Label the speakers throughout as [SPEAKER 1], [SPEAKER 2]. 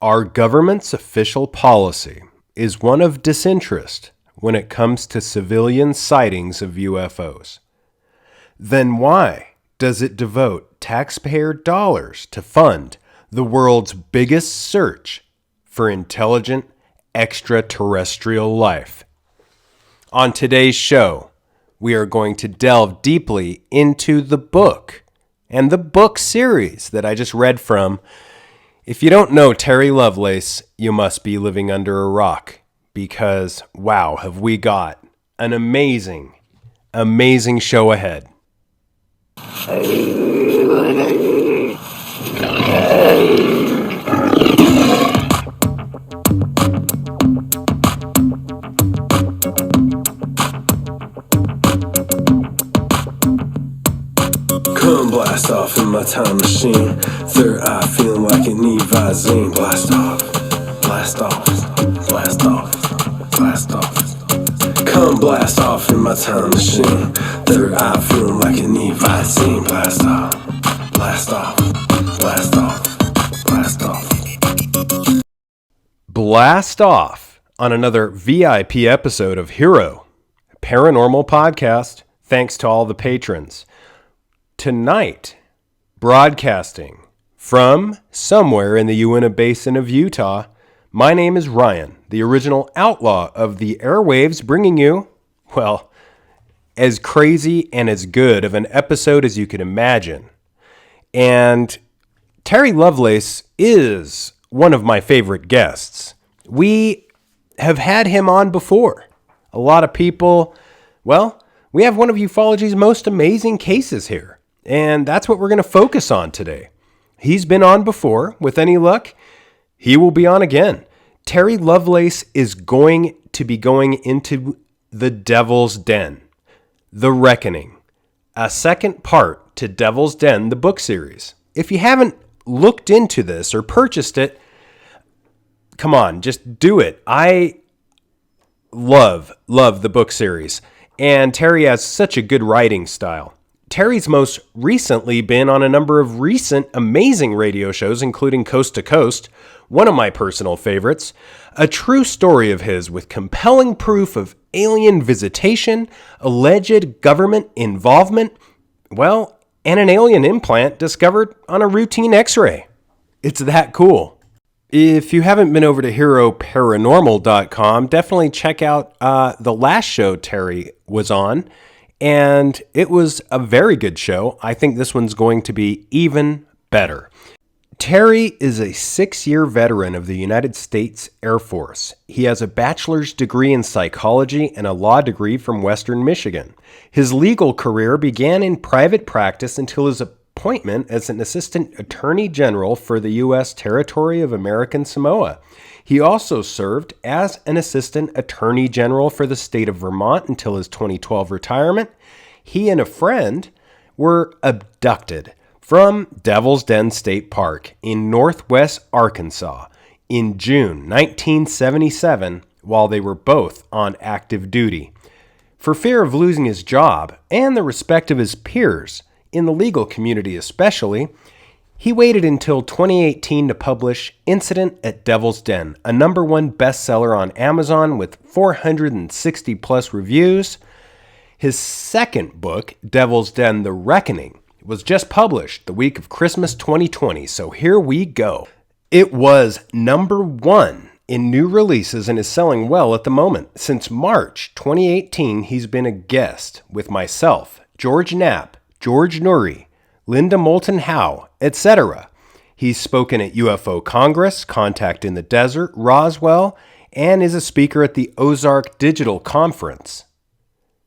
[SPEAKER 1] Our government's official policy is one of disinterest when it comes to civilian sightings of UFOs. Then why does it devote taxpayer dollars to fund the world's biggest search for intelligent extraterrestrial life? On today's show, we are going to delve deeply into the book and the book series that I just read from. If you don't know Terry Lovelace, you must be living under a rock, because wow, have we got an amazing, amazing show ahead.
[SPEAKER 2] Come blast off in my time machine. Third eye feeling like an Visine. Blast off, blast off, blast off, blast off. Come blast off in my time machine. Third eye feeling like an Visine. Blast off, blast off, blast off, blast off.
[SPEAKER 1] Blast off on another VIP episode of Hero Paranormal Podcast. Thanks to all the patrons. Tonight, broadcasting from somewhere in the Uinta Basin of Utah, my name is Ryan, the original outlaw of the airwaves, bringing you, well, as crazy and as good of an episode as you could imagine. And Terry Lovelace is one of my favorite guests. We have had him on before. A lot of people, well, we have one of ufology's most amazing cases here. And that's what we're going to focus on today. He's been on before. With any luck, he will be on again. Terry Lovelace is going to be going into the Devil's Den, The Reckoning, a second part to Devil's Den, the book series. If you haven't looked into this or purchased it, come on, just do it. I love the book series. And Terry has such a good writing style. Terry's most recently been on a number of recent amazing radio shows, including Coast to Coast, one of my personal favorites, a true story of his with compelling proof of alien visitation, alleged government involvement, well, and an alien implant discovered on a routine x-ray. It's that cool. If you haven't been over to HeroParanormal.com, definitely check out the last show Terry was on. And it was a very good show. I think this one's going to be even better. Terry is a 6-year veteran of the United States Air Force. He has a bachelor's degree in psychology and a law degree from Western Michigan. His legal career began in private practice until his appointment as an assistant attorney general for the U.S. Territory of American Samoa. He also served as an assistant attorney general for the state of Vermont until his 2012 retirement. He and a friend were abducted from Devil's Den State Park in northwest Arkansas in June 1977 while they were both on active duty. For fear of losing his job and the respect of his peers, in the legal community especially, he waited until 2018 to publish Incident at Devil's Den, a #1 bestseller on Amazon with 460 plus reviews. His second book, Devil's Den, The Reckoning, was just published the week of Christmas 2020, so here we go. It was #1 in new releases and is selling well at the moment. Since March 2018, he's been a guest with myself, George Knapp, George Nuri, Linda Moulton Howe, etc. He's spoken at UFO Congress, Contact in the Desert, Roswell, and is a speaker at the Ozark Digital Conference.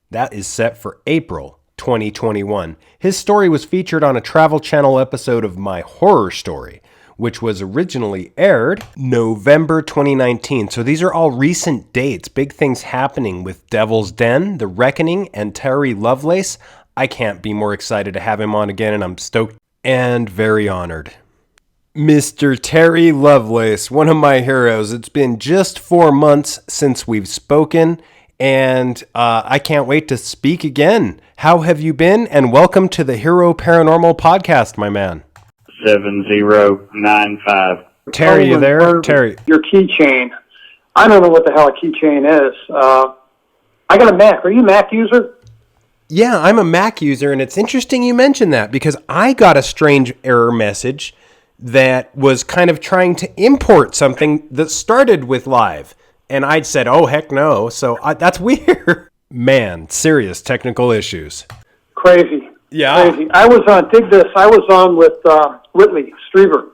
[SPEAKER 1] That is set for April 2021. His story was featured on a Travel Channel episode of My Horror Story, which was originally aired November 2019. So these are all recent dates, big things happening with Devil's Den, The Reckoning, and Terry Lovelace. I can't be more excited to have him on again, and I'm stoked and very honored. Mr. Terry Lovelace, one of my heroes. It's been just 4 months since we've spoken, and I can't wait to speak again. How have you been? And welcome to the Hero Paranormal Podcast, my man.
[SPEAKER 3] 7095
[SPEAKER 1] Terry, you there? Terry.
[SPEAKER 3] Your keychain. I don't know what the hell a keychain is. I got a Mac. Are you a Mac user?
[SPEAKER 1] Yeah, I'm a Mac user, and it's interesting you mentioned that because I got a strange error message that was kind of trying to import something that started with live. And I'd said, oh, heck no. So that's weird. Man, serious technical issues.
[SPEAKER 3] Crazy.
[SPEAKER 1] Yeah.
[SPEAKER 3] Crazy. I was on, dig this, I was on with Whitley Strieber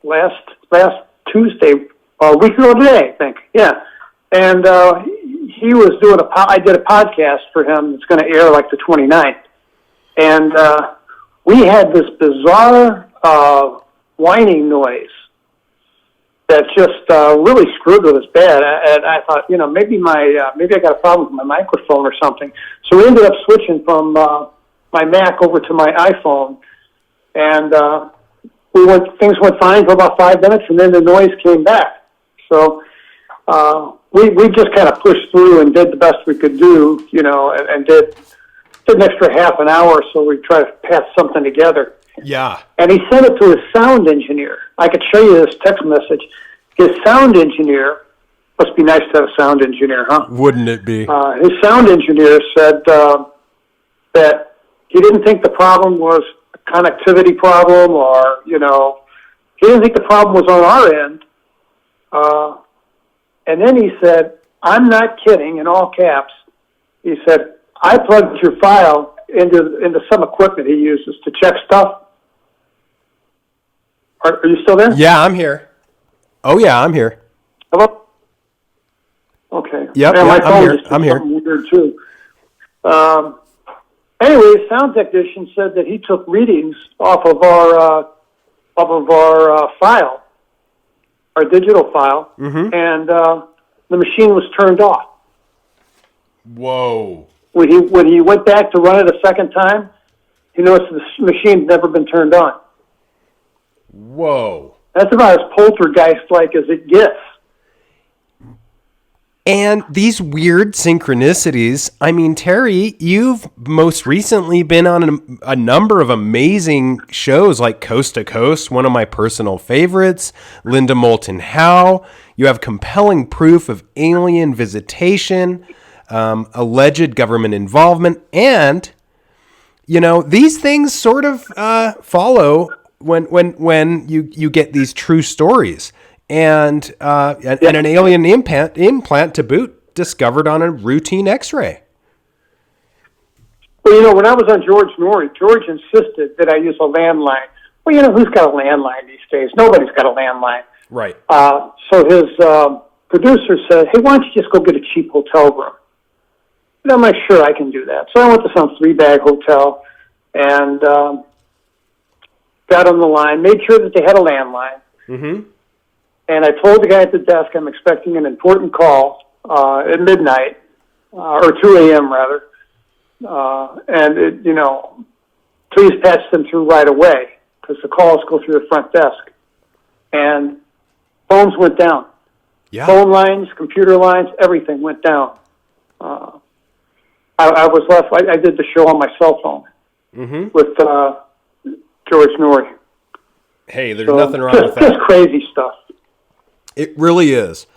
[SPEAKER 3] last Tuesday, a week ago today, I think. Yeah. And he was doing I did a podcast for him. It's going to air like the 29th. And we had this bizarre whining noise that just really screwed with us bad. And I thought, maybe I got a problem with my microphone or something. So we ended up switching from my Mac over to my iPhone, and things went fine for about 5 minutes, and then the noise came back. So we just kind of pushed through and did the best we could do, and did an extra half an hour, so we tried to patch something together.
[SPEAKER 1] Yeah.
[SPEAKER 3] And he sent it to his sound engineer. I could show you this text message. His sound engineer, must be nice to have a sound engineer, huh?
[SPEAKER 1] Wouldn't it be?
[SPEAKER 3] His sound engineer said that he didn't think the problem was a connectivity problem or, he didn't think the problem was on our end. And then he said, I'm not kidding, in all caps. He said, I plugged your file into some equipment he uses to check stuff. Are you still there?
[SPEAKER 1] Yeah, I'm here. Oh, yeah, I'm here.
[SPEAKER 3] Hello? Okay.
[SPEAKER 1] Yep,
[SPEAKER 3] my phone
[SPEAKER 1] I'm here.
[SPEAKER 3] Weird, too. Anyway, sound technician said that he took readings off of our file, our digital file, and the machine was turned off.
[SPEAKER 1] Whoa.
[SPEAKER 3] When he went back to run it a second time, he noticed the machine had never been turned on.
[SPEAKER 1] Whoa.
[SPEAKER 3] That's about as poltergeist-like as it gets.
[SPEAKER 1] And these weird synchronicities, I mean, Terry, you've most recently been on a number of amazing shows like Coast to Coast, one of my personal favorites, Linda Moulton Howe. You have compelling proof of alien visitation, alleged government involvement, and, these things sort of follow when you get these true stories. And an alien implant to boot discovered on a routine X-ray.
[SPEAKER 3] Well, when I was on George Norrie, George insisted that I use a landline. Well, who's got a landline these days? Nobody's got a landline.
[SPEAKER 1] Right.
[SPEAKER 3] So his producer said, hey, why don't you just go get a cheap hotel room? And I'm like, sure, I can do that. So I went to some 3-bag hotel and got on the line, made sure that they had a landline. Mm-hmm. And I told the guy at the desk I'm expecting an important call at midnight, or 2 a.m. rather. And, please patch them through right away because the calls go through the front desk. And phones went down.
[SPEAKER 1] Yeah.
[SPEAKER 3] Phone lines, computer lines, everything went down. I was left, I did the show on my cell phone with George Norrie.
[SPEAKER 1] Hey, there's nothing wrong with that.
[SPEAKER 3] Just crazy stuff.
[SPEAKER 1] It really is.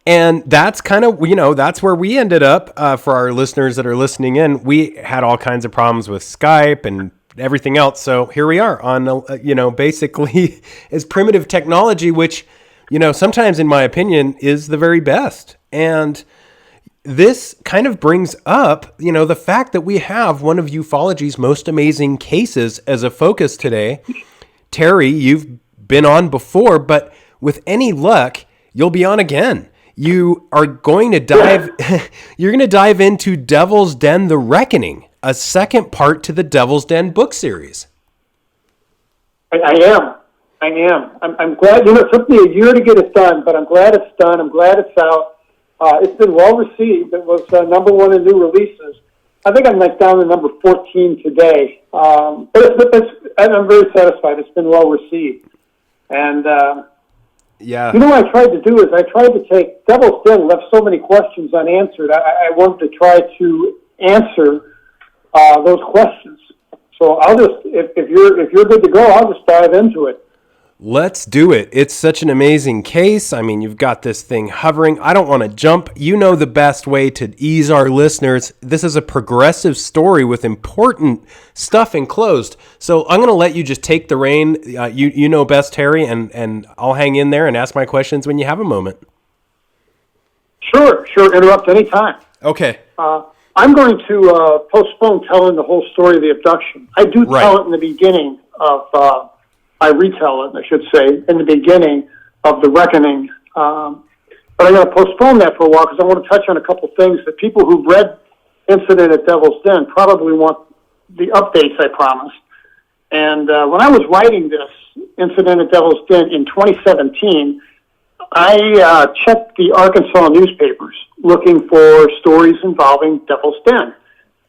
[SPEAKER 1] And that's kind of, that's where we ended up for our listeners that are listening in. We had all kinds of problems with Skype and everything else. So here we are on, basically as primitive technology, which, sometimes in my opinion is the very best. And this kind of brings up, the fact that we have one of ufology's most amazing cases as a focus today. Terry, you've been on before, but with any luck, you'll be on again. You are going to dive you're going to dive into Devil's Den: The Reckoning, a second part to the Devil's Den book series.
[SPEAKER 3] I am. I'm glad, it took me a year to get it done, but I'm glad it's done. I'm glad it's out. It's been well received. It was number one in new releases. I think I'm down to number 14 today. But I'm very satisfied. It's been well received. And
[SPEAKER 1] yeah.
[SPEAKER 3] What I tried to do is I tried to take Devil's Den left so many questions unanswered. I wanted to try to answer those questions. So I'll just if you're good to go, I'll just dive into it.
[SPEAKER 1] Let's do it. It's such an amazing case. I mean, you've got this thing hovering. I don't want to jump. You know the best way to ease our listeners. This is a progressive story with important stuff enclosed. So I'm going to let you just take the rein. You know best, Terry, and I'll hang in there and ask my questions when you have a moment.
[SPEAKER 3] Sure. Interrupt anytime.
[SPEAKER 1] Okay.
[SPEAKER 3] I'm going to postpone telling the whole story of the abduction. I do tell it in the beginning of... I retell it, I should say, in the beginning of the reckoning. But I'm going to postpone that for a while because I want to touch on a couple things that people who've read Incident at Devil's Den probably want the updates I promised. And when I was writing this Incident at Devil's Den in 2017, I checked the Arkansas newspapers looking for stories involving Devil's Den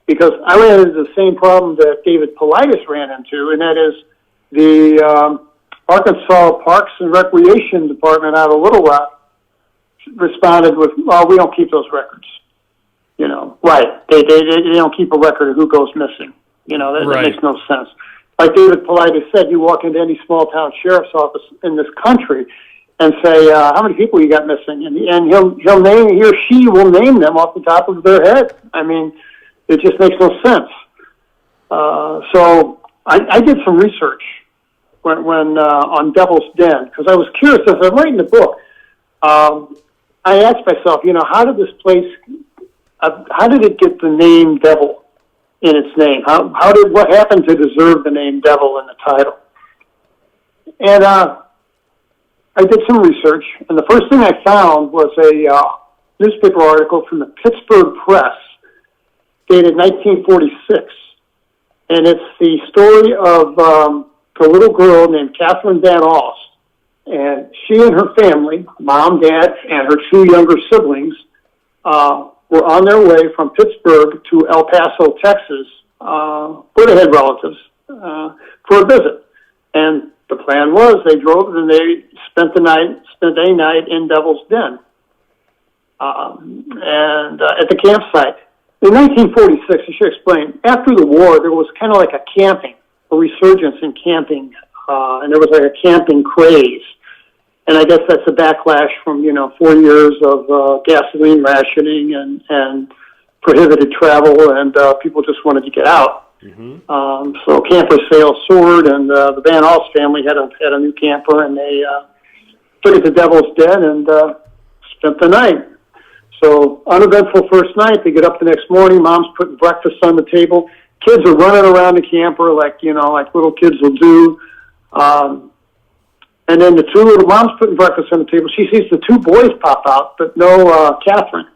[SPEAKER 3] because I ran into the same problem that David Paulides ran into, and that is the Arkansas Parks and Recreation Department out of Little Rock responded with, "Oh, we don't keep those records." You know, right? They don't keep a record of who goes missing. You know, that makes no sense. Like David Paulides said, you walk into any small town sheriff's office in this country and say, "How many people you got missing?" And he'll name, he or she will name them off the top of their head. I mean, it just makes no sense. So I did some research when on Devil's Den because I was curious as I'm writing the book. I asked myself, you know, how did this place? How did it get the name Devil in its name? What happened to deserve the name Devil in the title? And I did some research, and the first thing I found was a newspaper article from the Pittsburgh Press dated 1946. And it's the story of a little girl named Catherine Van Alst. And she and her family, mom, dad, and her two younger siblings, were on their way from Pittsburgh to El Paso, Texas, where they had relatives, for a visit. And the plan was they drove and they spent a night in Devil's Den. And at the campsite. In 1946, I should explain, after the war, there was kind of like a resurgence in camping, and there was like a camping craze. And I guess that's a backlash from, 4 years of gasoline rationing and prohibited travel, and people just wanted to get out. Mm-hmm. So camper sales soared, and the Van Alst family had a new camper, and they took it to Devil's Den and spent the night. So uneventful first night. They get up the next morning. Mom's putting breakfast on the table. Kids are running around the camper like little kids will do. And then mom's putting breakfast on the table. She sees the two boys pop out, but no Catherine.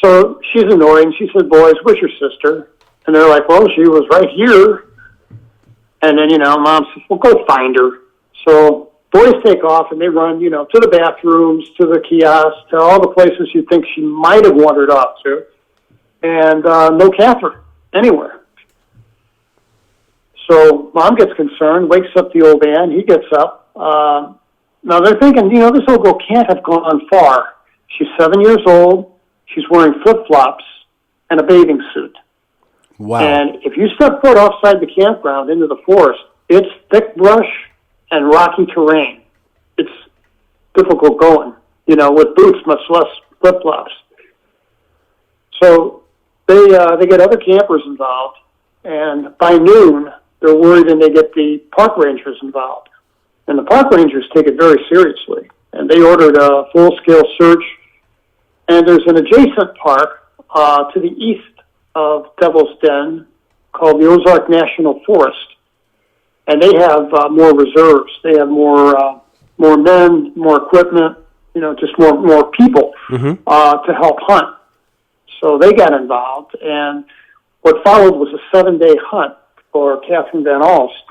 [SPEAKER 3] So she's annoyed, and she said, "Boys, where's your sister?" And they're like, "Well, she was right here." And then, Mom says, "Well, go find her." So boys take off, and they run, to the bathrooms, to the kiosks, to all the places you think she might have wandered off to. And no Catherine anywhere. So Mom gets concerned, wakes up the old man. He gets up. Now they're thinking, this old girl can't have gone far. She's 7 years old. She's wearing flip-flops and a bathing suit.
[SPEAKER 1] Wow.
[SPEAKER 3] And if you step foot outside the campground into the forest, it's thick brush and rocky terrain. It's difficult going, with boots, much less flip-flops. So they get other campers involved, and by noon, they're worried, and they get the park rangers involved. And the park rangers take it very seriously, and they ordered a full-scale search. And there's an adjacent park to the east of Devil's Den called the Ozark National Forest. And they have more reserves. They have more men, more equipment, just more people to help hunt. So they got involved, and what followed was a 7-day hunt for Catherine Van Alst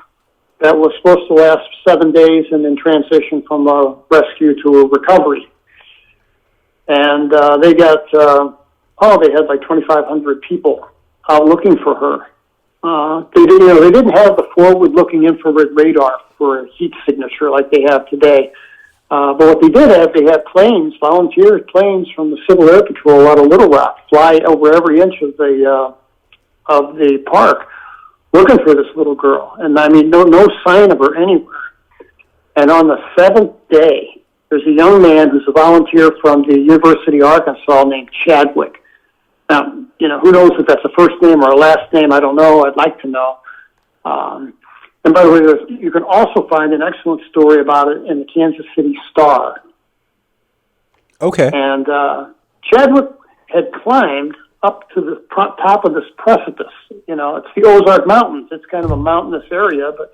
[SPEAKER 3] that was supposed to last 7 days and then transition from a rescue to a recovery. And they got, they had like 2,500 people out looking for her. They didn't have the forward-looking infrared radar for a heat signature like they have today. But what they did have, they had planes, volunteer planes from the Civil Air Patrol out of Little Rock, fly over every inch of the park, looking for this little girl. And I mean, no sign of her anywhere. And on the seventh day, there's a young man who's a volunteer from the University of Arkansas named Chadwick. Now, who knows if that's a first name or a last name? I don't know. I'd like to know. And by the way, you can also find an excellent story about it in the Kansas City Star.
[SPEAKER 1] Okay.
[SPEAKER 3] And Chadwick had climbed up to the top of this precipice. It's the Ozark Mountains. It's kind of a mountainous area, but,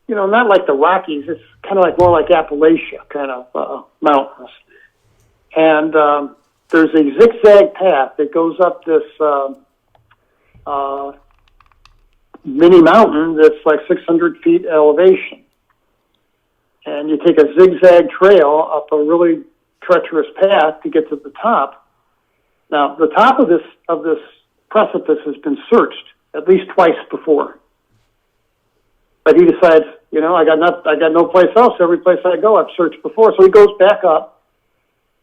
[SPEAKER 3] not like the Rockies. It's kind of like more like Appalachia kind of mountains. And there's a zigzag path that goes up this mini mountain that's like 600 feet elevation. And you take a zigzag trail up a really treacherous path to get to the top. Now, the top of this precipice has been searched at least twice before. But he decides, I got no place else. Every place I go, I've searched before. So he goes back up,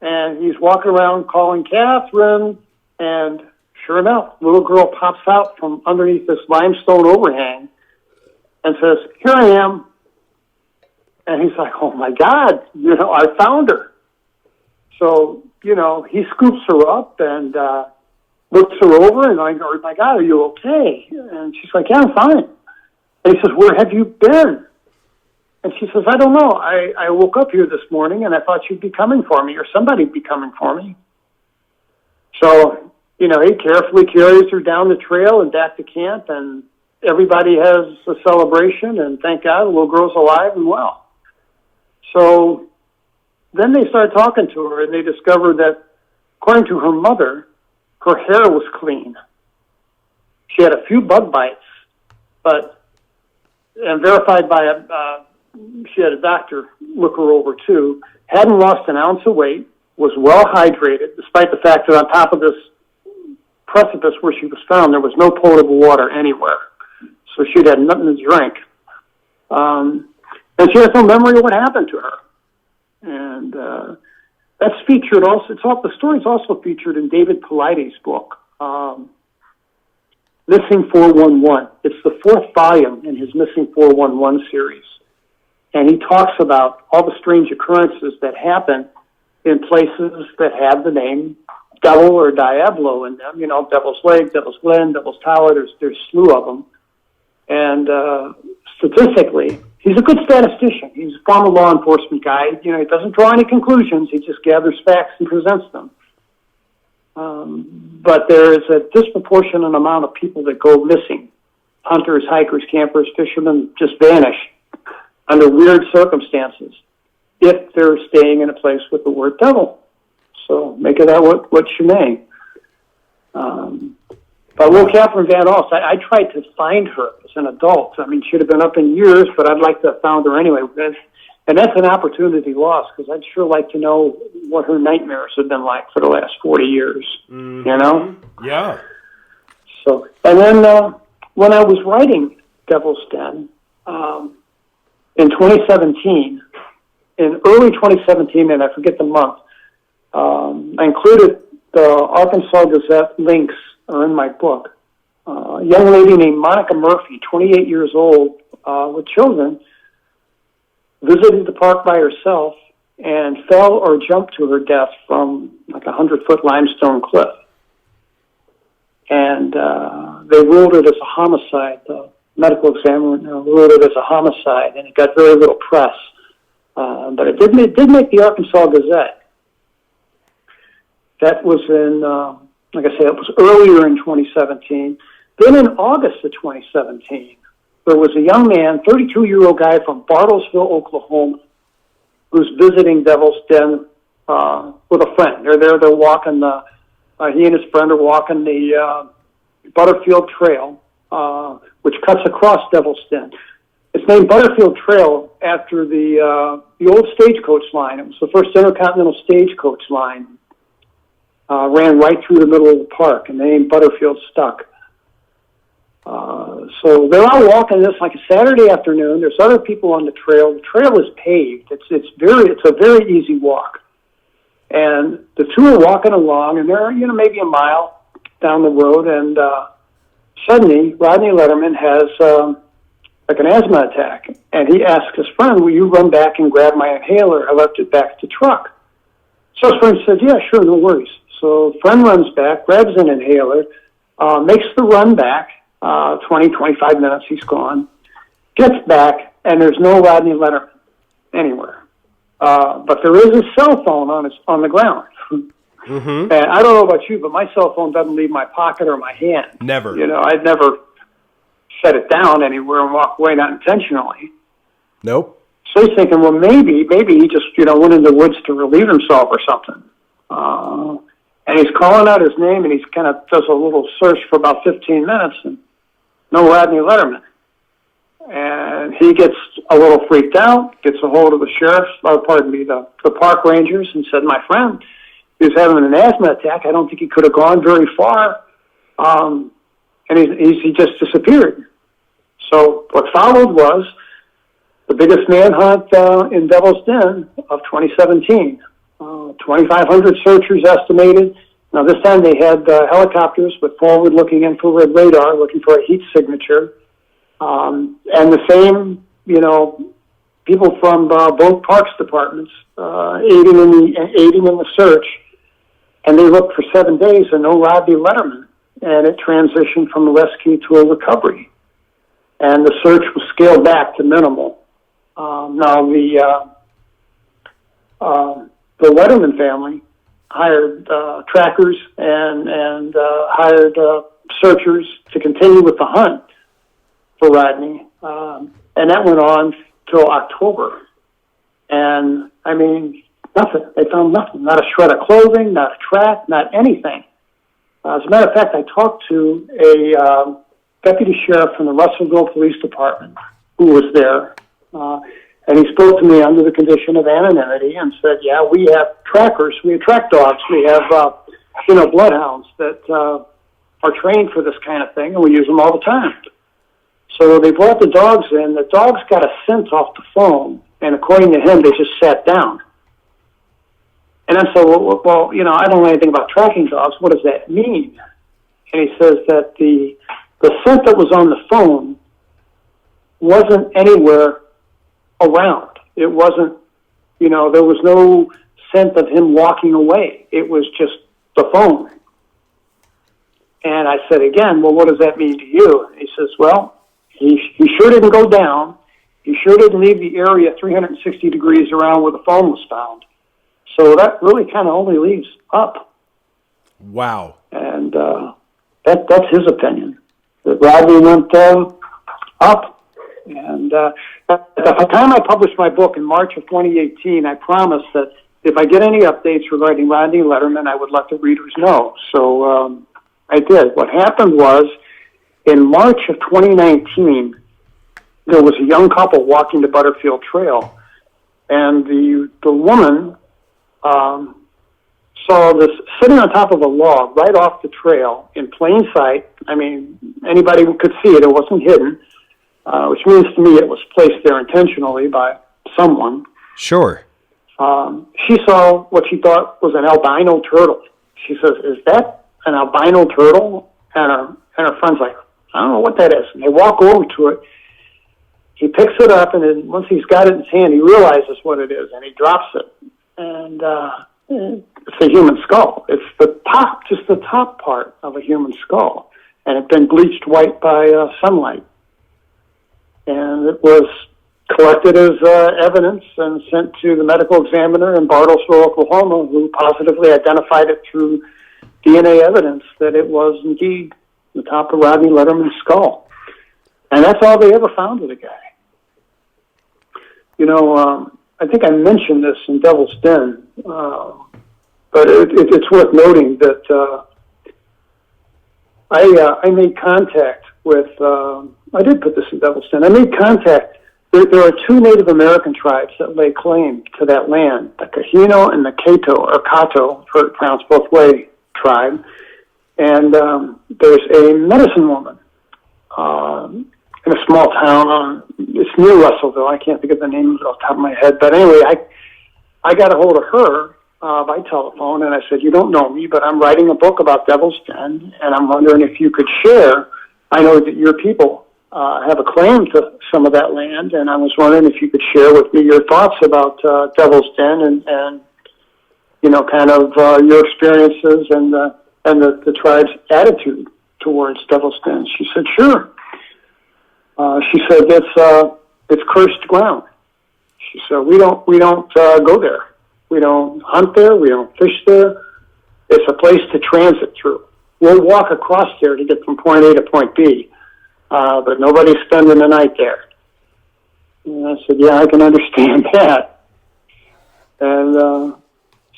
[SPEAKER 3] and he's walking around calling Catherine, and sure enough, little girl pops out from underneath this limestone overhang and says, "Here I am." And he's like, "Oh my God, I found her." So, he scoops her up and looks her over, and I go, "Oh my God, are you okay?" And she's like, "Yeah, I'm fine." And he says, "Where have you been?" And she says, "I don't know. I woke up here this morning, and I thought you'd be coming for me, or somebody'd be coming for me." So, he carefully carries her down the trail and back to camp, and everybody has a celebration, and thank God the little girl's alive and well. So then they started talking to her, and they discovered that, according to her mother, her hair was clean. She had a few bug bites, and verified by she had a doctor look her over too, hadn't lost an ounce of weight, was well hydrated, despite the fact that on top of this precipice where she was found, there was no potable water anywhere. So she'd had nothing to drink. And she has no memory of what happened to her. And that's featured also, the story's also featured in David Paulides' book, Missing 411. It's the fourth volume in his Missing 411 series. And he talks about all the strange occurrences that happen in places that have the name Devil or Diablo in them. Devil's Lake, Devil's Glen, Devil's Tower. There's a slew of them. And statistically, he's a good statistician. He's a former law enforcement guy. He doesn't draw any conclusions. He just gathers facts and presents them. But there is a disproportionate amount of people that go missing. Hunters, hikers, campers, fishermen just vanish under weird circumstances if they're staying in a place with the word devil. So make of that what you may. But little Catherine Van Alst, I tried to find her as an adult. I mean, she'd have been up in years, but I'd like to have found her anyway. And that's an opportunity lost, because I'd sure like to know what her nightmares have been like for the last 40 years,
[SPEAKER 1] Yeah.
[SPEAKER 3] So, and then when I was writing Devil's Den in 2017, in early 2017, and I forget the month, I included the Arkansas Gazette links are in my book. A young lady named Monica Murphy, 28 years old, with children, visited the park by herself and fell or jumped to her death from like a 100-foot limestone cliff. And they ruled it as a homicide. The medical examiner ruled it as a homicide, and it got very little press. But it did make the Arkansas Gazette. That was in, like I said, it was earlier in 2017. Then in August of 2017, there was a young man, 32-year-old guy from Bartlesville, Oklahoma, who's visiting Devil's Den with a friend. They're walking he and his friend are walking the Butterfield Trail, which cuts across Devil's Den. It's named Butterfield Trail after the old stagecoach line. It was the first intercontinental stagecoach line. Ran right through the middle of the park, and the name Butterfield stuck. So they're all walking this like a Saturday afternoon. There's other people on the trail. The trail is paved. It's a very easy walk. And the two are walking along, and they're maybe a mile down the road, and suddenly Rodney Letterman has a like an asthma attack. And he asked his friend, will you run back and grab my inhaler? I left it back at the truck. So his friend said, yeah, sure, no worries. So friend runs back, grabs an inhaler, makes the run back, 20, 25 minutes, he's gone, gets back, and there's no Rodney Letterman anywhere. But there is a cell phone on the ground.
[SPEAKER 1] Mm-hmm.
[SPEAKER 3] And I don't know about you, but my cell phone doesn't leave my pocket or my hand.
[SPEAKER 1] Never.
[SPEAKER 3] You know, I'd never set it down anywhere and walk away, not intentionally.
[SPEAKER 1] Nope.
[SPEAKER 3] So he's thinking, well, maybe he just, went in the woods to relieve himself or something. And he's calling out his name, and he's kind of does a little search for about 15 minutes, and no Rodney Letterman. And he gets a little freaked out, gets a hold of the the park rangers, and said, my friend, he was having an asthma attack. I don't think he could have gone very far. And he just disappeared. So what followed was the biggest manhunt in Devil's Den of 2017. 2,500 searchers estimated. Now this time they had helicopters with forward-looking infrared radar looking for a heat signature. And the same, people from both parks departments aiding in the search. And they looked for 7 days and no Rodney Letterman. And it transitioned from a rescue to a recovery. And the search was scaled back to minimal. Now the Letterman family hired trackers and hired searchers to continue with the hunt for Rodney. And that went on till October. And, I mean, nothing. They found nothing. Not a shred of clothing, not a track, not anything. As a matter of fact, I talked to a deputy sheriff from the Russellville Police Department who was there. And he spoke to me under the condition of anonymity and said, yeah, we have trackers, we have track dogs, we have, bloodhounds that are trained for this kind of thing, and we use them all the time. So they brought the dogs in. The dogs got a scent off the phone, and according to him, they just sat down. And I said, well, I don't know anything about tracking dogs. What does that mean? And he says that the scent that was on the phone wasn't anywhere around. It wasn't, there was no scent of him walking away. It was just the phone. And I said again, well, what does that mean to you? And he says, well, he sure didn't go down. He sure didn't leave the area 360 degrees around where the phone was found. So that really kind of only leaves up.
[SPEAKER 1] Wow.
[SPEAKER 3] And that's his opinion. That Rodney went up. And at the time I published my book in March of 2018, I promised that if I get any updates regarding Rodney Letterman, I would let the readers know. So I did. What happened was, in March of 2019, there was a young couple walking the Butterfield Trail, and the woman saw this sitting on top of a log right off the trail in plain sight. I mean, anybody could see it. It wasn't hidden. Which means to me it was placed there intentionally by someone.
[SPEAKER 1] Sure.
[SPEAKER 3] She saw what she thought was an albino turtle. She says, is that an albino turtle? And her friend's like, I don't know what that is. And they walk over to it. He picks it up, and then once he's got it in his hand, he realizes what it is, and he drops it. And it's a human skull. It's just the top part of a human skull. And it's been bleached white by sunlight. And it was collected as evidence and sent to the medical examiner in Bartlesville, Oklahoma, who positively identified it through DNA evidence that it was indeed the top of Rodney Letterman's skull. And that's all they ever found of the guy. I think I mentioned this in Devil's Den, but it's worth noting that I made contact with, I did put this in Devil's Den. I made contact. There are two Native American tribes that lay claim to that land, the Kahino and the Kato, or Kato, pronounced both way, tribe. And there's a medicine woman in a small town. It's near Russellville. I can't think of the name of it off the top of my head. But anyway, I got a hold of her by telephone, and I said, you don't know me, but I'm writing a book about Devil's Den, and I'm wondering if you could share. I know that your people have a claim to some of that land, and I was wondering if you could share with me your thoughts about Devil's Den and kind of your experiences and the tribe's attitude towards Devil's Den. She said, sure. She said, it's cursed ground. She said, we don't go there. We don't hunt there. We don't fish there. It's a place to transit through. We'll walk across there to get from point A to point B, but nobody's spending the night there. And I said, yeah, I can understand that. And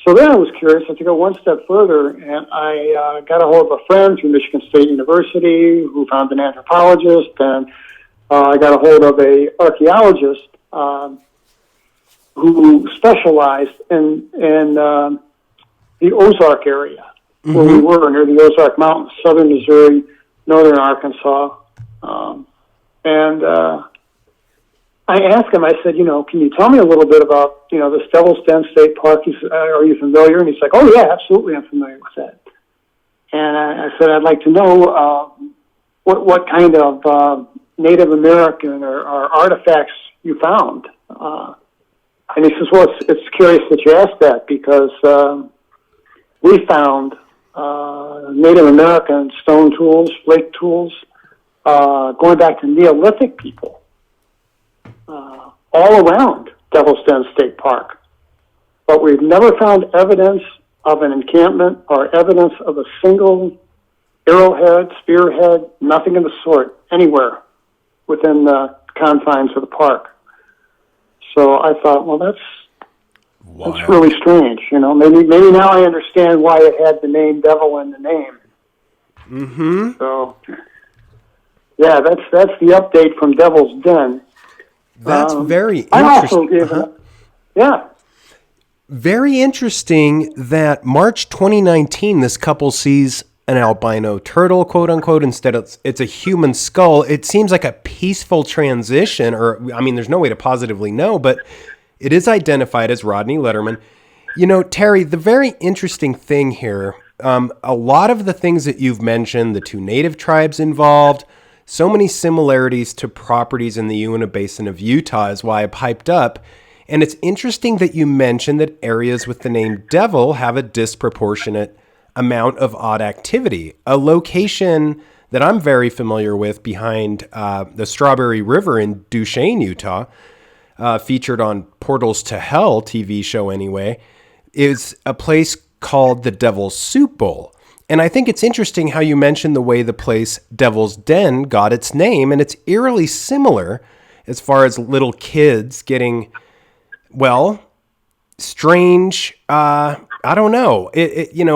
[SPEAKER 3] so then I was curious to go one step further, and I got a hold of a friend through Michigan State University who found an anthropologist, and I got a hold of a archaeologist who specialized in the Ozark area, where we were near the Ozark Mountains, southern Missouri, northern Arkansas. I asked him, I said, can you tell me a little bit about, this Devil's Den State Park? He said, are you familiar? And he's like, oh, yeah, absolutely, I'm familiar with that. And I said, I'd like to know what kind of Native American or artifacts you found. And he says, well, it's curious that you asked that because we found Native American stone tools, flake tools, going back to Neolithic people, all around Devil's Den State Park. But we've never found evidence of an encampment or evidence of a single arrowhead, spearhead, nothing of the sort, anywhere within the confines of the park. So I thought, well, that's really strange. Maybe now I understand why it had the name Devil in the name.
[SPEAKER 1] Mm-hmm.
[SPEAKER 3] So, yeah, that's the update from Devil's Den.
[SPEAKER 1] That's very interesting.
[SPEAKER 3] I also gave
[SPEAKER 1] Very interesting that March 2019, this couple sees an albino turtle, quote unquote, instead it's a human skull. It seems like a peaceful transition, there's no way to positively know, but it is identified as Rodney Letterman. Terry, the very interesting thing here, a lot of the things that you've mentioned, the two native tribes involved, so many similarities to properties in the Uinta Basin of Utah is why I piped up. And it's interesting that you mentioned that areas with the name Devil have a disproportionate amount of odd activity. A location that I'm very familiar with behind the Strawberry River in Duchesne, Utah, featured on Portals to Hell TV show anyway, is a place called the Devil's Soup Bowl. And I think it's interesting how you mentioned the way the place Devil's Den got its name, and it's eerily similar as far as little kids getting, strange, I don't know.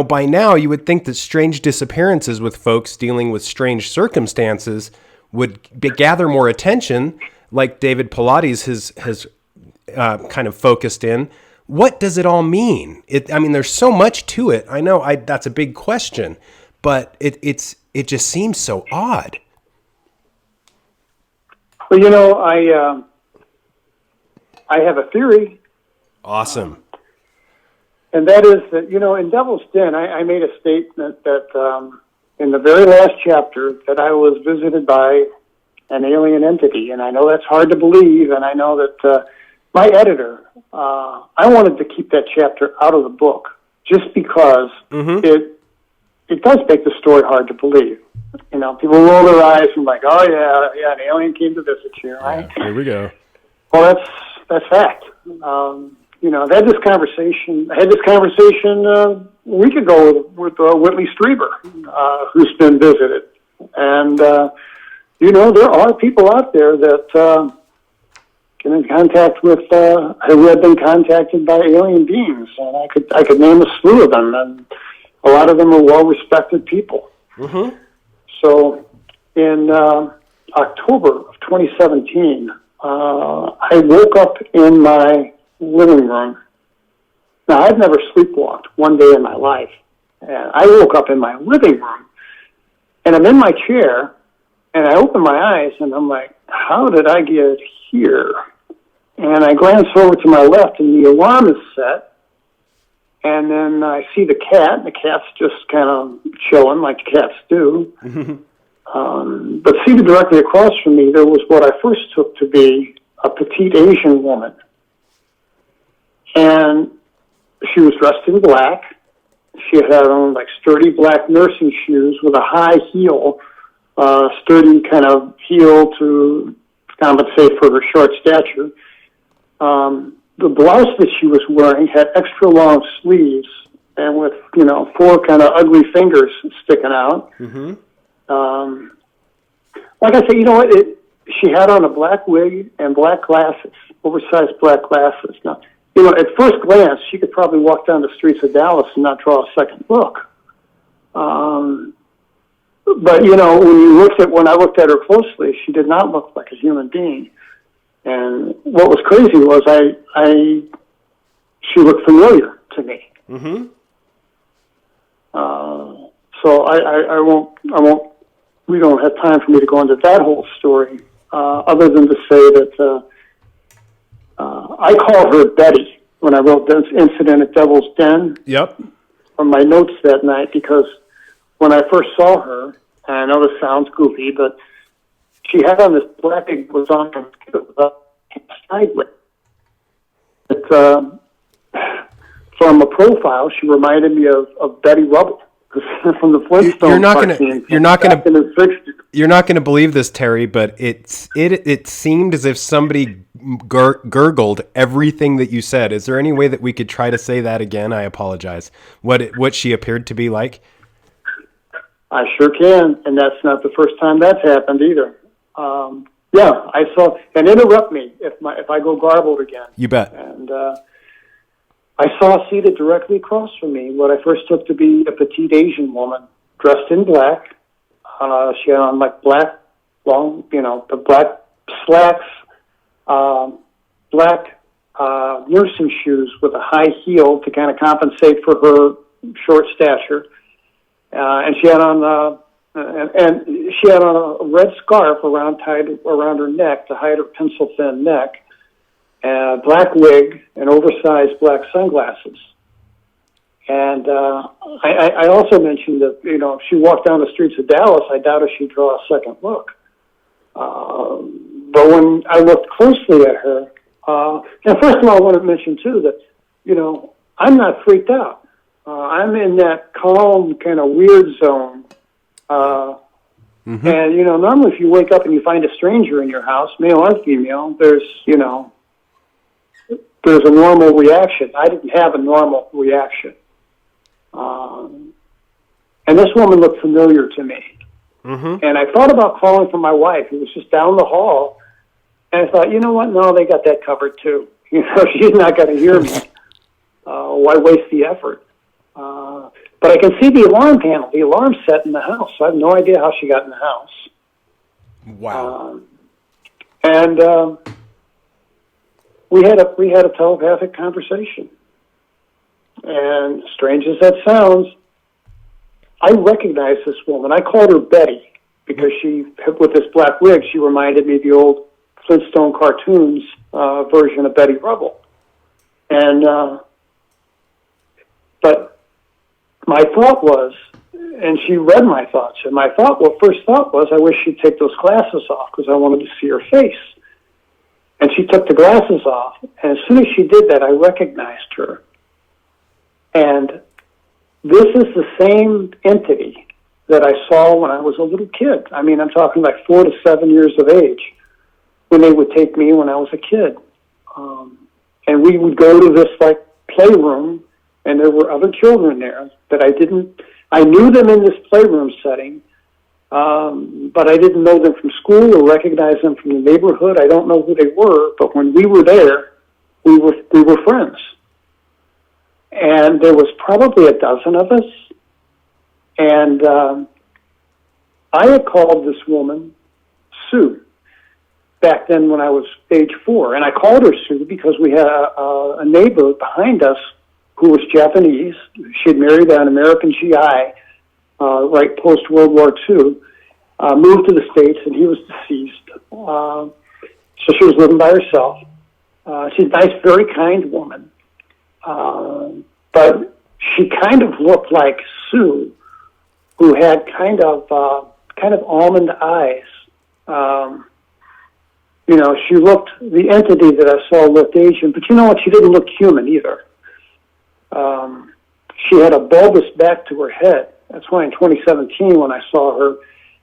[SPEAKER 1] By now you would think that strange disappearances with folks dealing with strange circumstances would gather more attention, like David Pilates has kind of focused in. What does it all mean? There's so much to it. I know that's a big question, but it just seems so odd.
[SPEAKER 3] Well, I have a theory.
[SPEAKER 1] Awesome.
[SPEAKER 3] And that is that, in Devil's Den, I made a statement that in the very last chapter that I was visited by an alien entity. And I know that's hard to believe, and I know that my editor, I wanted to keep that chapter out of the book just because it does make the story hard to believe. People roll their eyes and like, oh yeah, an alien came to visit you, right?
[SPEAKER 1] Yeah, here we go.
[SPEAKER 3] Well, that's fact. I had this conversation a week ago with Whitley Strieber, who's been visited. And, there are people out there that get in contact with, who have been contacted by alien beings. And I could name a slew of them, and a lot of them are well-respected people.
[SPEAKER 1] Mm-hmm.
[SPEAKER 3] So in October of 2017, I woke up in my living room. Now, I've never sleepwalked one day in my life. And I woke up in my living room, and I'm in my chair, and I open my eyes, and I'm like, how did I get here? And I glance over to my left, and the alarm is set. And then I see the cat, and the cat's just kind of chilling like cats do. But seated directly across from me, there was what I first took to be a petite Asian woman. And she was dressed in black. She had on like sturdy black nursing shoes with a high heel, sturdy kind of heel to compensate for her short stature. The blouse that she was wearing had extra long sleeves and with, 4 kind of ugly fingers sticking out.
[SPEAKER 1] Mm-hmm.
[SPEAKER 3] Like I said, she had on a black wig and black glasses, oversized black glasses. Now, at first glance, she could probably walk down the streets of Dallas and not draw a second look. But, when I looked at her closely, she did not look like a human being. And what was crazy was she looked familiar to me.
[SPEAKER 1] Mm-hmm.
[SPEAKER 3] So I won't, we don't have time for me to go into that whole story, other than to say that, I called her Betty when I wrote this incident at Devil's Den.
[SPEAKER 1] Yep.
[SPEAKER 3] On my notes that night, because when I first saw her, and I know this sounds goofy, but she had on this black wig was on her sideways. From a profile, she reminded me of Betty Rubble from the Flintstones.
[SPEAKER 1] You're not gonna believe this, Terry, but it seemed as if somebody gurgled everything that you said. Is there any way that we could try to say that again? I apologize. What she appeared to be like?
[SPEAKER 3] I sure can, and that's not the first time that's happened either. Yeah, I saw, and interrupt me if I go garbled again.
[SPEAKER 1] You bet.
[SPEAKER 3] And I saw seated directly across from me what I first took to be a petite Asian woman, dressed in black. She had on like black, long, the black slacks, black nursing shoes with a high heel to kind of compensate for her short stature, and she had on a red scarf tied around her neck to hide her pencil thin neck, a black wig, and oversized black sunglasses. And I also mentioned that, if she walked down the streets of Dallas, I doubt if she'd draw a second look. But when I looked closely at her, and first of all, I want to mention, too, that, I'm not freaked out. I'm in that calm, kind of weird zone.
[SPEAKER 1] Mm-hmm.
[SPEAKER 3] And, normally if you wake up and you find a stranger in your house, male or female, there's a normal reaction. I didn't have a normal reaction. And this woman looked familiar to me.
[SPEAKER 1] Mm-hmm.
[SPEAKER 3] And I thought about calling for my wife, who was just down the hall. And I thought, you know what? No, they got that covered too. She's not going to hear me. Why waste the effort? But I can see the alarm panel. The alarm's set in the house. So I have no idea how she got in the house.
[SPEAKER 1] Wow.
[SPEAKER 3] And we had a telepathic conversation. And strange as that sounds, I recognized this woman. I called her Betty because with this black wig, she reminded me of the old Flintstone cartoons version of Betty Rubble. And but my thought was, and she read my thoughts, and my first thought was, I wish she'd take those glasses off because I wanted to see her face. And she took the glasses off, and as soon as she did that, I recognized her. And this is the same entity that I saw when I was a little kid. I mean, I'm talking like 4 to 7 years of age, when they would take me when I was a kid. And we would go to this like playroom, and there were other children there that I knew them in this playroom setting, but I didn't know them from school or recognize them from the neighborhood. I don't know who they were, but when we were there, we were friends. And there was probably a dozen of us. And I had called this woman Sue back then when I was age 4. And I called her Sue because we had a neighbor behind us who was Japanese. She had married an American GI right post-World War II, moved to the States, and he was deceased. So she was living by herself. She's a nice, very kind woman. But she kind of looked like Sue, who had kind of kind of almond eyes. The entity that I saw looked Asian, but you know what? She didn't look human either. She had a bulbous back to her head. That's why in 2017, when I saw her,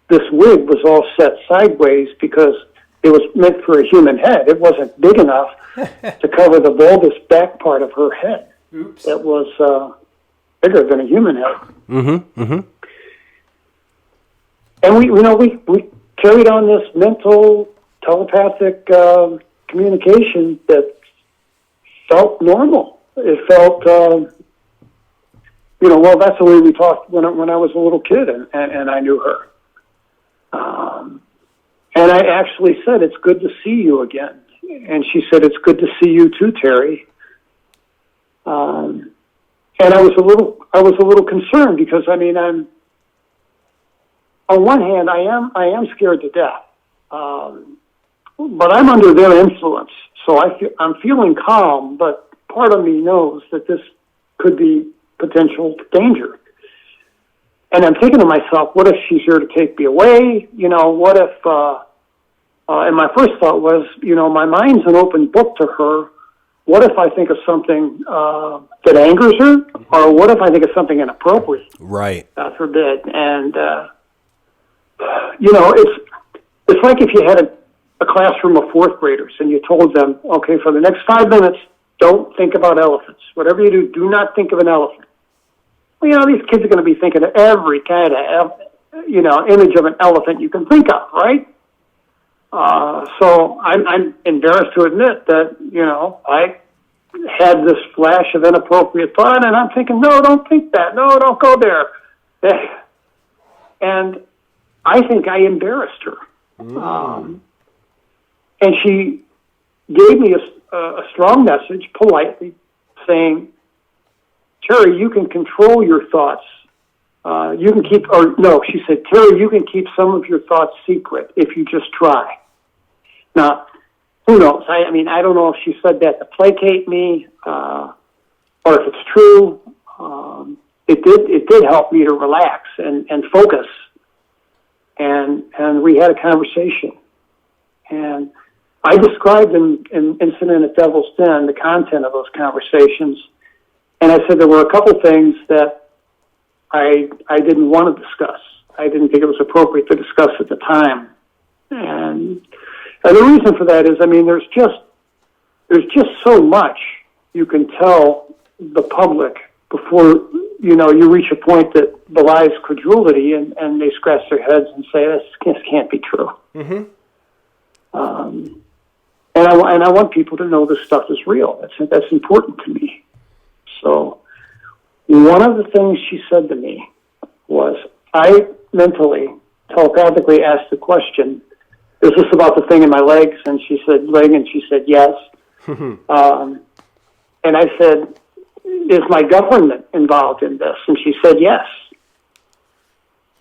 [SPEAKER 3] this wig was all set sideways because it was meant for a human head. It wasn't big enough to cover the bulbous back part of her head.
[SPEAKER 1] Oops.
[SPEAKER 3] It was bigger than a human head.
[SPEAKER 1] Mm-hmm. Mm-hmm.
[SPEAKER 3] And we carried on this mental telepathic communication that felt normal. It felt, that's the way we talked when I was a little kid and I knew her. And I actually said, "It's good to see you again." And she said, "It's good to see you too, Terry." And I was a little concerned because I'm on one hand I am scared to death, but I'm under their influence, so I'm feeling calm. But part of me knows that this could be potential danger. And I'm thinking to myself, what if she's here to take me away? What if, and my first thought was, my mind's an open book to her. What if I think of something that angers her? Or what if I think of something inappropriate?
[SPEAKER 1] Right.
[SPEAKER 3] God forbid. And, it's like if you had a classroom of fourth graders and you told them, okay, for the next 5 minutes, don't think about elephants. Whatever you do not think of an elephant. Well, these kids are going to be thinking of every kind of, image of an elephant you can think of, right? So I'm embarrassed to admit that, I had this flash of inappropriate thought, and I'm thinking, no, don't think that. No, don't go there. And I think I embarrassed her. And she gave me a strong message, politely, saying, "Terry, you can control your thoughts. She said, "Terry, you can keep some of your thoughts secret if you just try." Now, who knows? I don't know if she said that to placate me, or if it's true. It did help me to relax and focus. And we had a conversation. And I described in Incident at Devil's Den the content of those conversations. And I said there were a couple things that I didn't want to discuss. I didn't think it was appropriate to discuss at the time. And the reason for that is, there's just so much you can tell the public before, you reach a point that belies credulity and they scratch their heads and say, this can't be true. Mm-hmm. And I want people to know this stuff is real. That's important to me. So one of the things she said to me was, I mentally, telepathically asked the question, "Is this about the thing in my legs?" And she said, "Leg," and she said, "Yes." And I said, "Is my government involved in this?" And she said, "Yes."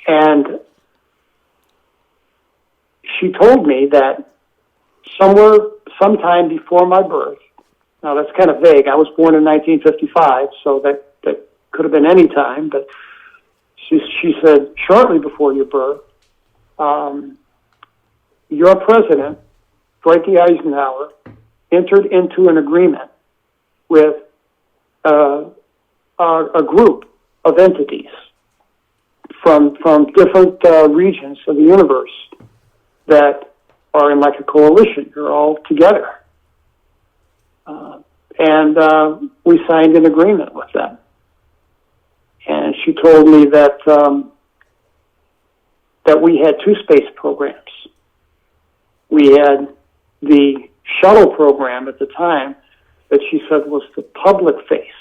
[SPEAKER 3] And she told me that sometime before my birth, now that's kind of vague. I was born in 1955, so that could have been any time, but she said, shortly before your birth, your president, Dwight D. Eisenhower, entered into an agreement with a group of entities from different regions of the universe that are in like a coalition. They're all together. And we signed an agreement with them. And she told me that we had two space programs. We had the shuttle program at the time that she said was the public face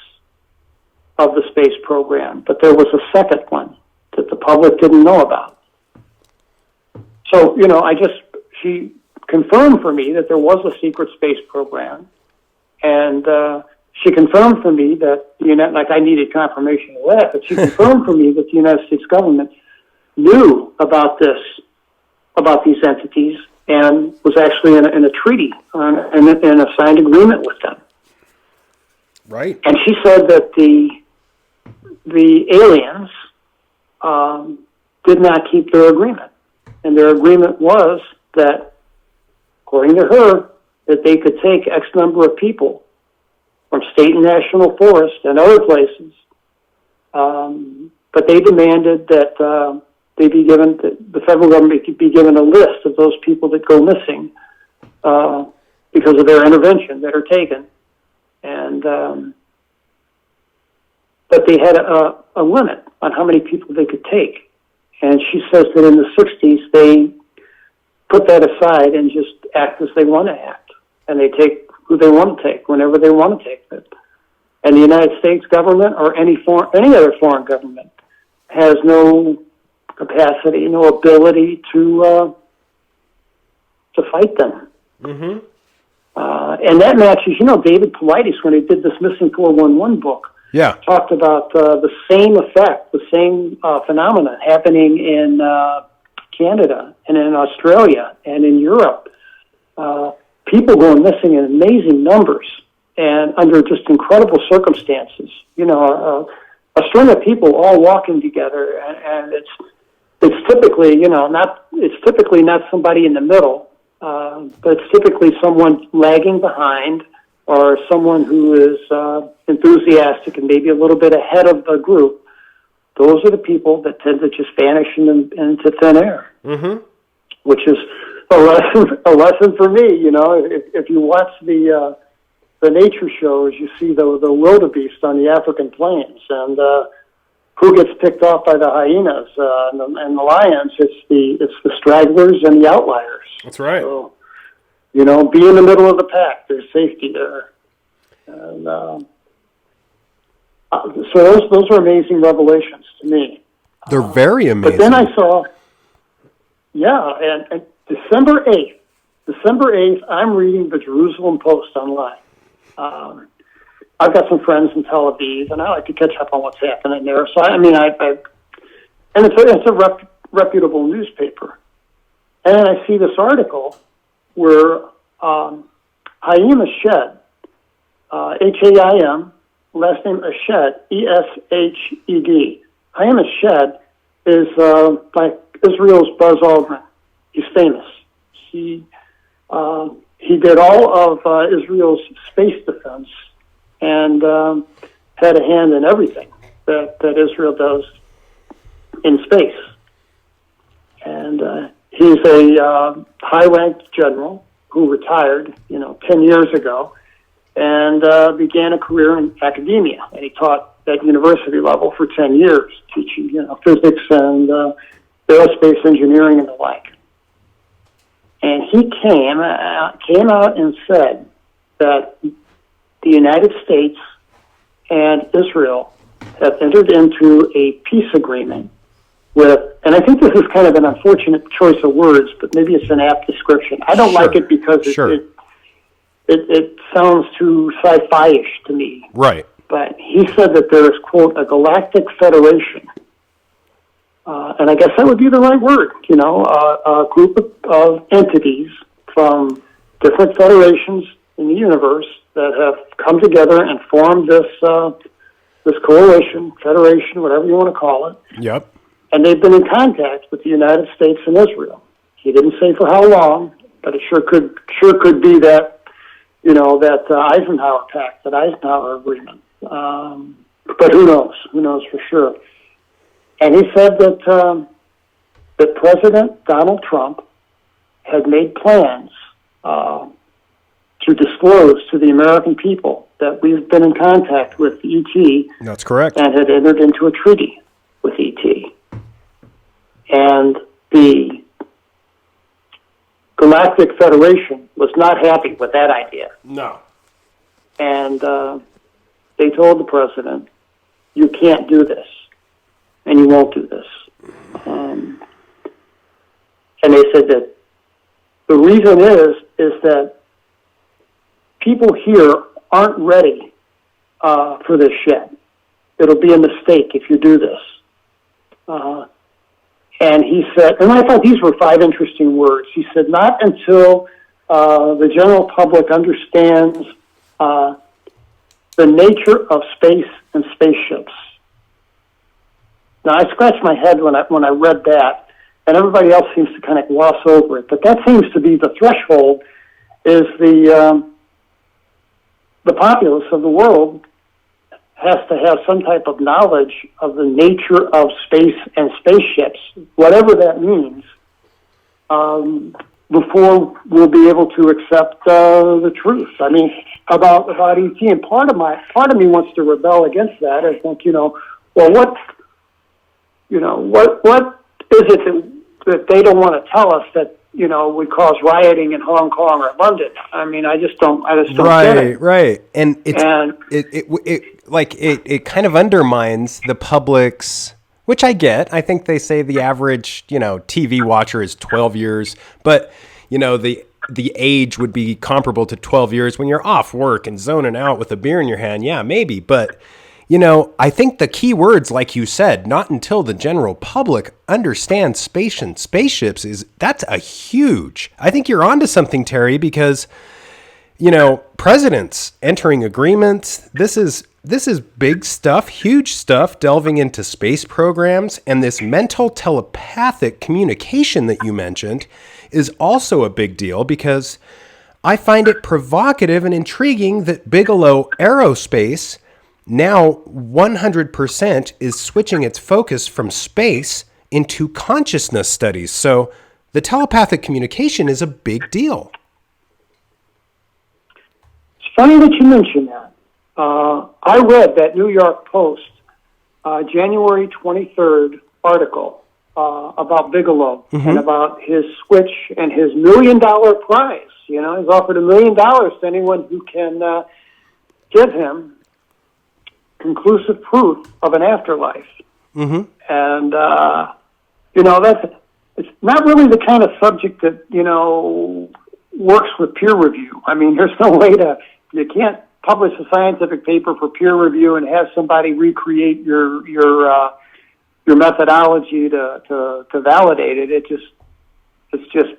[SPEAKER 3] of the space program, but there was a second one that the public didn't know about. So, she confirmed for me that there was a secret space program, and she confirmed for me that I needed confirmation of that, but she confirmed for me that the United States government knew about these entities and was actually in a treaty and a signed agreement with them.
[SPEAKER 1] Right.
[SPEAKER 3] And she said that the aliens did not keep their agreement. And their agreement was that, according to her, that they could take X number of people from state and national forests and other places. But they demanded that they be given, the federal government could be given a list of those people that go missing because of their intervention that are taken. And but they had a limit on how many people they could take. And she says that in the 60s, they put that aside and just act as they want to act. And they take who they want to take, whenever they want to take it. And the United States government or any other foreign government has no capacity, no ability to fight them.
[SPEAKER 1] Mm-hmm.
[SPEAKER 3] And that matches, David Paulides, when he did this Missing 411 book, talked about the same effect, the same phenomenon happening in Canada and in Australia and in Europe. People going missing in amazing numbers and under just incredible circumstances. A string of people all walking together, and it's typically not somebody in the middle, but it's typically someone lagging behind or someone who is enthusiastic and maybe a little bit ahead of the group. Those are the people that tend to just vanish into thin air, which is a lesson for me. If you watch the nature shows, you see the wildebeest on the African plains, and who gets picked off by the hyenas and the lions? It's the stragglers and the outliers.
[SPEAKER 1] That's right.
[SPEAKER 3] So, be in the middle of the pack. There's safety there, and so those are amazing revelations to me.
[SPEAKER 1] They're very amazing.
[SPEAKER 3] But then I saw, and December 8th, I'm reading the Jerusalem Post online. I've got some friends in Tel Aviv, and I like to catch up on what's happening there. So, and it's a reputable newspaper. And then I see this article where Haim Eshed, Haim, last name Eshed, Eshed. Haim Eshed is like Israel's Buzz Aldrin. He's famous. He did all of Israel's space defense and had a hand in everything that Israel does in space. And he's a high-ranked general who retired, 10 years ago, and began a career in academia. And he taught at university level for 10 years, teaching, physics and aerospace engineering and the like. And he came out and said that the United States and Israel have entered into a peace agreement with, and I think this is kind of an unfortunate choice of words, but maybe it's an apt description. I don't like it because it sounds too sci-fi-ish to me.
[SPEAKER 1] Right.
[SPEAKER 3] But he said that there is, quote, a galactic federation. And I guess that would be the right word, a group of entities from different federations in the universe that have come together and formed this coalition, federation, whatever you want to call it.
[SPEAKER 1] Yep.
[SPEAKER 3] And they've been in contact with the United States and Israel. He didn't say for how long, but it sure could be that, that Eisenhower Pact, that Eisenhower Agreement. But who knows? Who knows for sure? And he said that President Donald Trump had made plans to disclose to the American people that we've been in contact with ET.
[SPEAKER 1] That's correct.
[SPEAKER 3] And had entered into a treaty with ET. And the Galactic Federation was not happy with that idea.
[SPEAKER 1] No.
[SPEAKER 3] And they told the president, you can't do this. And you won't do this. And they said that the reason is that people here aren't ready for this yet. It'll be a mistake if you do this. And he said, and I thought these were 5 interesting words. He said, not until the general public understands the nature of space and spaceships. Now, I scratched my head when I read that, and everybody else seems to kind of gloss over it. But that seems to be the threshold, is the populace of the world has to have some type of knowledge of the nature of space and spaceships, whatever that means, before we'll be able to accept the truth. I mean, about ET, and part of me wants to rebel against that. I think, well, what is it that they don't want to tell us that would cause rioting in Hong Kong or London? I mean, I just don't get it.
[SPEAKER 1] Right. And it kind of undermines the public's, which I get. I think they say the average, TV watcher is 12 years, but the age would be comparable to 12 years when you're off work and zoning out with a beer in your hand. Yeah, maybe. But, I think the key words, like you said, not until the general public understands space and spaceships, that's a huge. I think you're onto something, Terry, because, presidents entering agreements, this is big stuff, huge stuff, delving into space programs, and this mental telepathic communication that you mentioned is also a big deal, because I find it provocative and intriguing that Bigelow Aerospace now 100% is switching its focus from space into consciousness studies. So the telepathic communication is a big deal.
[SPEAKER 3] It's funny that you mention that. I read that New York Post January 23rd article about Bigelow and about his switch and his $1 million prize. He's offered $1 million to anyone who can give him conclusive proof of an afterlife. And, it's not really the kind of subject that, works with peer review. I mean, there's no way you can't publish a scientific paper for peer review and have somebody recreate your methodology to validate it. It's just,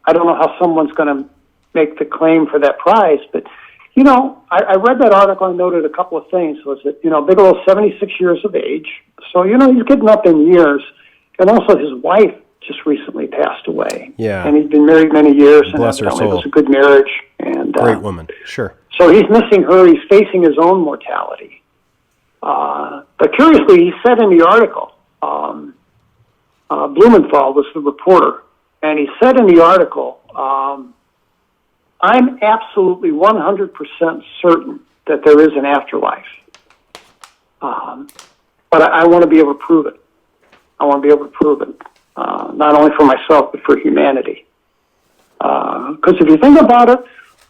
[SPEAKER 3] I don't know how someone's going to make the claim for that prize, but I read that article and noted a couple of things. Was that, Bigelow's 76 years of age, so, he's getting up in years. And also his wife just recently passed away.
[SPEAKER 1] Yeah.
[SPEAKER 3] And he's been married many years.
[SPEAKER 1] Bless her soul.
[SPEAKER 3] It was a good marriage. And
[SPEAKER 1] great woman, sure.
[SPEAKER 3] So he's missing her. He's facing his own mortality. But curiously, he said in the article, Blumenthal was the reporter, and he said in the article, I'm absolutely 100% certain that there is an afterlife. But I want to be able to prove it. I want to be able to prove it, not only for myself, but for humanity. Because if you think about it,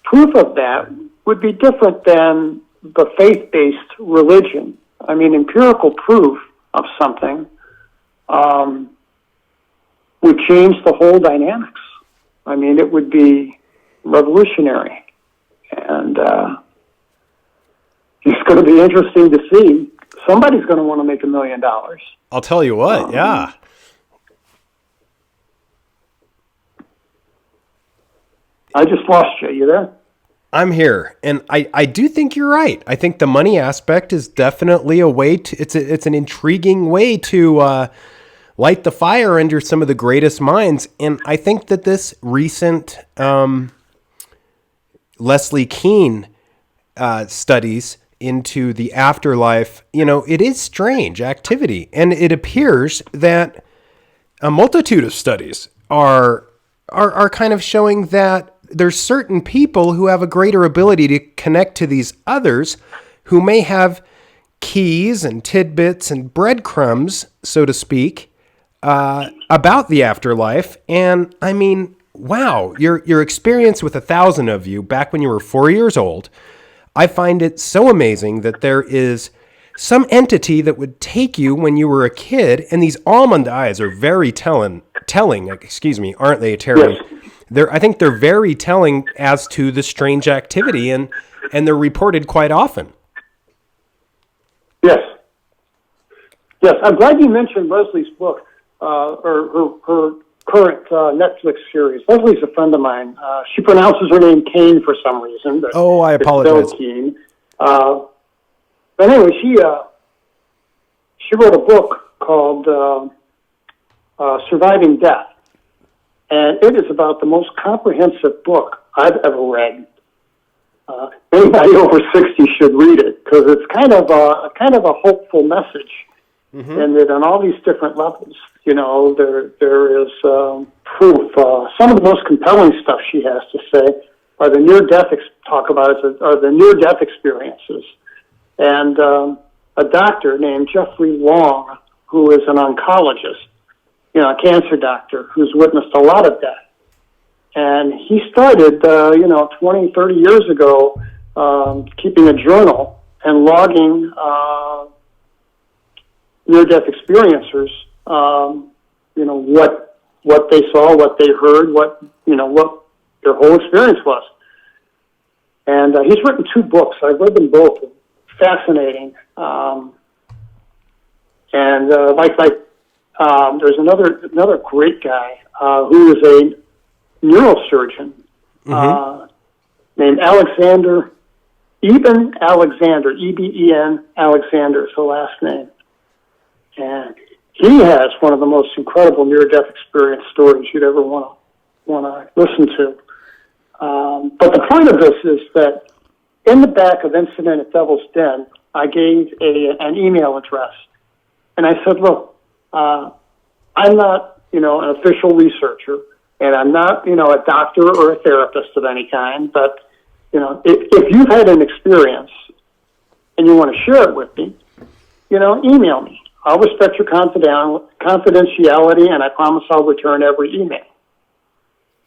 [SPEAKER 3] proof of that would be different than the faith-based religion. I mean, empirical proof of something would change the whole dynamics. I mean, it would be revolutionary. And it's going to be interesting to see. Somebody's going to want to make $1 million.
[SPEAKER 1] I'll tell you what, yeah.
[SPEAKER 3] I just lost you. You there?
[SPEAKER 1] I'm here, and I do think you're right. I think the money aspect is definitely a way to. It's an intriguing way to light the fire under some of the greatest minds, and I think that this recent Leslie Kean studies into the afterlife, it is strange activity, and it appears that a multitude of studies are kind of showing that there's certain people who have a greater ability to connect to these others who may have keys and tidbits and breadcrumbs, so to speak, about the afterlife. And I mean, wow, your experience with 1,000 of you back when you were 4 years old, I find it so amazing that there is some entity that would take you when you were a kid, and these almond eyes are very telling, aren't they, Terry?
[SPEAKER 3] Yes.
[SPEAKER 1] I think they're very telling as to the strange activity, and they're reported quite often.
[SPEAKER 3] Yes. Yes, I'm glad you mentioned Leslie's book, or her current Netflix series. Leslie's a friend of mine. She pronounces her name Kane for some reason. But
[SPEAKER 1] oh, I apologize.
[SPEAKER 3] It's Kane. But anyway, she wrote a book called Surviving Death. And it is about the most comprehensive book I've ever read. Anybody over 60 should read it because it's kind of a hopeful message. Mm-hmm. And that on all these different levels, there is proof. Some of the most compelling stuff she has to say are the near-death near-death experiences. And a doctor named Jeffrey Long, who is an oncologist, a cancer doctor who's witnessed a lot of death. And he started, 20, 30 years ago, keeping a journal and logging near-death experiencers, what they saw, what they heard, what their whole experience was. And he's written 2 books. I've read them both. Fascinating. There's another great guy who is a neurosurgeon named Alexander, Eben Alexander, E-B-E-N, Alexander is the last name. And he has one of the most incredible near-death experience stories you'd ever want to listen to. But the point of this is that in the back of Incident at Devil's Den, I gave an email address. And I said, look, I'm not, an official researcher, and I'm not, a doctor or a therapist of any kind, but, if you've had an experience and you want to share it with me, email me. I'll respect your confidentiality, and I promise I'll return every email.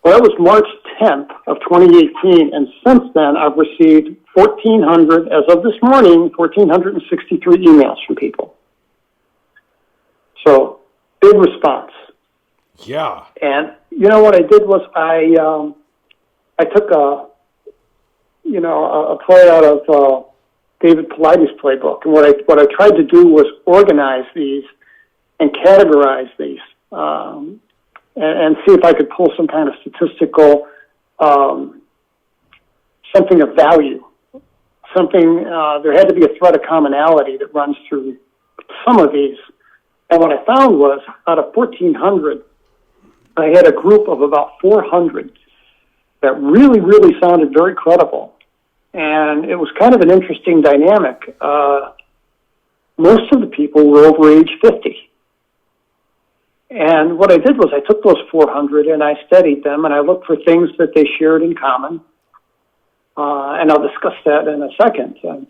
[SPEAKER 3] Well, that was March 10th of 2018, and since then I've received 1,400, as of this morning, 1,463 emails from people. So, big response.
[SPEAKER 1] Yeah.
[SPEAKER 3] And what I did was I took a play out of David Paulides' playbook, and what I tried to do was organize these and categorize these, and see if I could pull some kind of statistical something of value, something. There had to be a thread of commonality that runs through some of these. And what I found was, out of 1,400, I had a group of about 400 that really, really sounded very credible. And it was kind of an interesting dynamic. Most of the people were over age 50. And what I did was I took those 400 and I studied them and I looked for things that they shared in common. And I'll discuss that in a second. And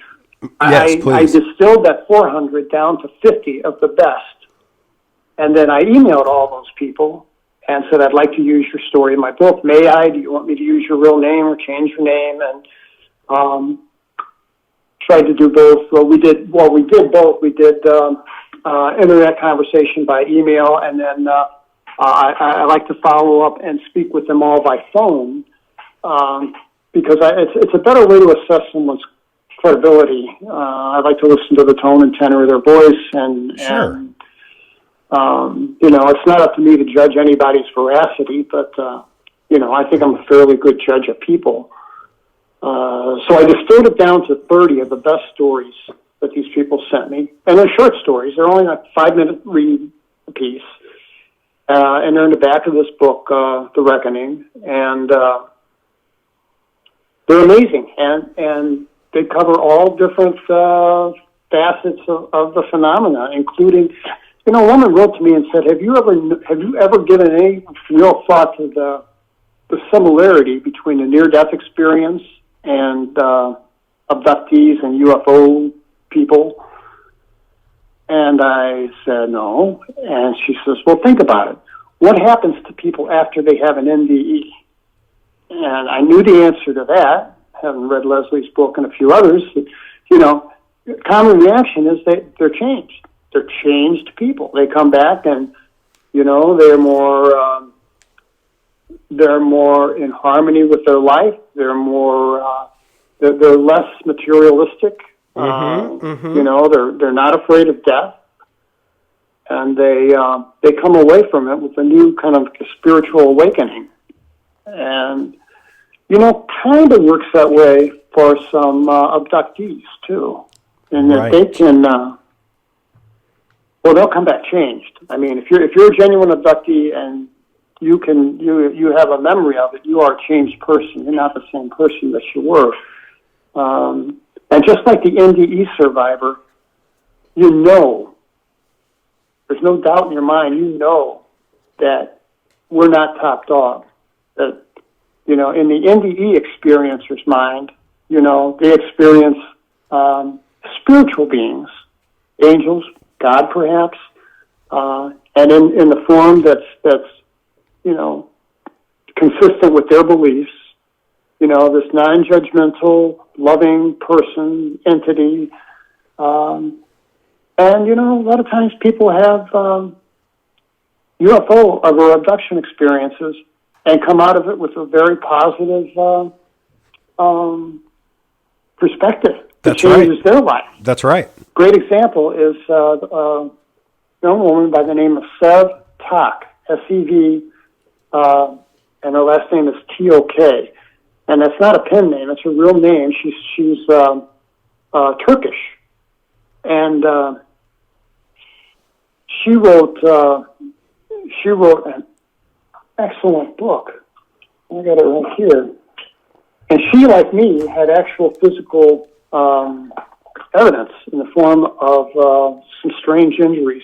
[SPEAKER 1] yes, please.
[SPEAKER 3] I distilled that 400 down to 50 of the best. And then I emailed all those people and said, I'd like to use your story in my book. May I? Do you want me to use your real name or change your name? And tried to do both. We did both. We did internet conversation by email, and then I like to follow up and speak with them all by phone because it's a better way to assess someone's credibility. I like to listen to the tone and tenor of their voice, and
[SPEAKER 1] sure.
[SPEAKER 3] It's not up to me to judge anybody's veracity, but I think I'm a fairly good judge of people. So I distilled it down to 30 of the best stories that these people sent me. And they're short stories. They're only like 5-minute read a piece. And they're in the back of this book, The Reckoning. And they're amazing. And they cover all different facets of the phenomena, including, a woman wrote to me and said, have you ever given any real thought to the similarity between the near-death experience and abductees and UFO people? And I said, no. And she says, well, think about it. What happens to people after they have an NDE? And I knew the answer to that, having read Leslie's book and a few others. Common reaction is they're changed. They're changed people. They come back and, they're more in harmony with their life. They're more, they're less materialistic. They're not afraid of death, and they come away from it with a new kind of spiritual awakening, and kind of works that way for some abductees too, and that they can. well, they'll come back changed. I mean, if you're a genuine abductee and you have a memory of it, you are a changed person. You're not the same person that you were. And just like the NDE survivor, you know, there's no doubt in your mind, you know that we're not top dog. That, you know, in the NDE experiencer's mind, you know, they experience spiritual beings, angels, God perhaps, and in the form that's you know, consistent with their beliefs, you know, this non-judgmental, loving person, entity. And, you know, a lot of times people have UFO or abduction experiences and come out of it with a very positive perspective that changes their life.
[SPEAKER 1] That's right.
[SPEAKER 3] Great example is a young woman by the name of Sev Tak, S-E-V, and her last name is T-O-K. And that's not a pen name; it's her real name. She's Turkish, and she wrote an excellent book. I got it right here. And she, like me, had actual physical evidence in the form of some strange injuries.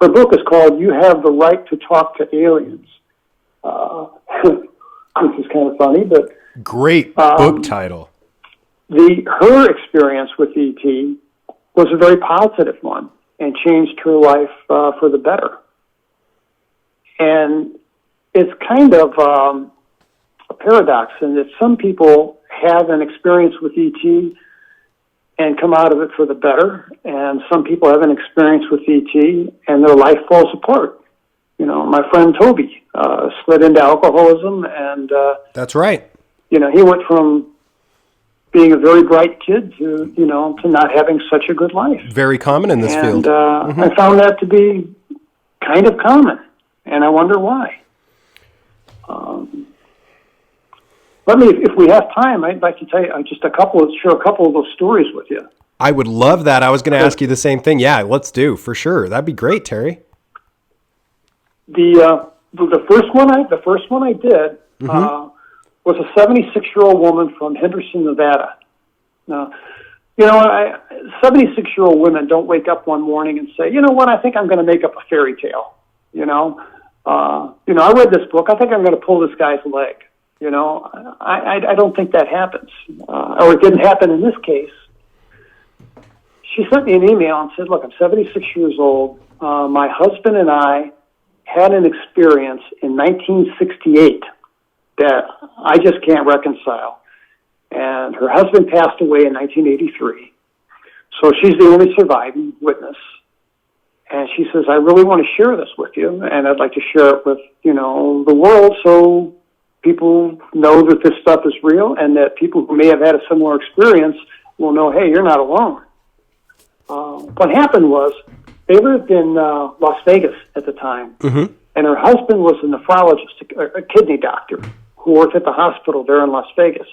[SPEAKER 3] Her book is called "You Have the Right to Talk to Aliens," which is kind of funny, but
[SPEAKER 1] great book title.
[SPEAKER 3] Her experience with ET was a very positive one and changed her life for the better. And it's kind of a paradox in that some people have an experience with ET and come out of it for the better, and some people have an experience with ET and their life falls apart. You know, my friend Toby slid into alcoholism, and
[SPEAKER 1] that's right.
[SPEAKER 3] You know, he went from being a very bright kid to, you know, to not having such a good life.
[SPEAKER 1] Very common in this field.
[SPEAKER 3] I found that to be kind of common, and I wonder why. Let me, if we have time, I'd like to tell you just share a couple of those stories with you.
[SPEAKER 1] I would love that. I was going to ask you the same thing. Yeah, let's do, for sure. That'd be great, Terry.
[SPEAKER 3] The first one I did was a 76-year-old woman from Henderson, Nevada. Now, you know, 76-year-old women don't wake up one morning and say, you know what, I think I'm going to make up a fairy tale. You know, I read this book. I think I'm going to pull this guy's leg. You know, I don't think that happens, or it didn't happen in this case. She sent me an email and said, look, I'm 76 years old. My husband and I had an experience in 1968 that I just can't reconcile. And her husband passed away in 1983. So she's the only surviving witness. And she says, I really want to share this with you, and I'd like to share it with, you know, the world so people know that this stuff is real, and that people who may have had a similar experience will know, hey, you're not alone. What happened was they lived in Las Vegas at the time, and her husband was a nephrologist, a kidney doctor, who worked at the hospital there in Las Vegas.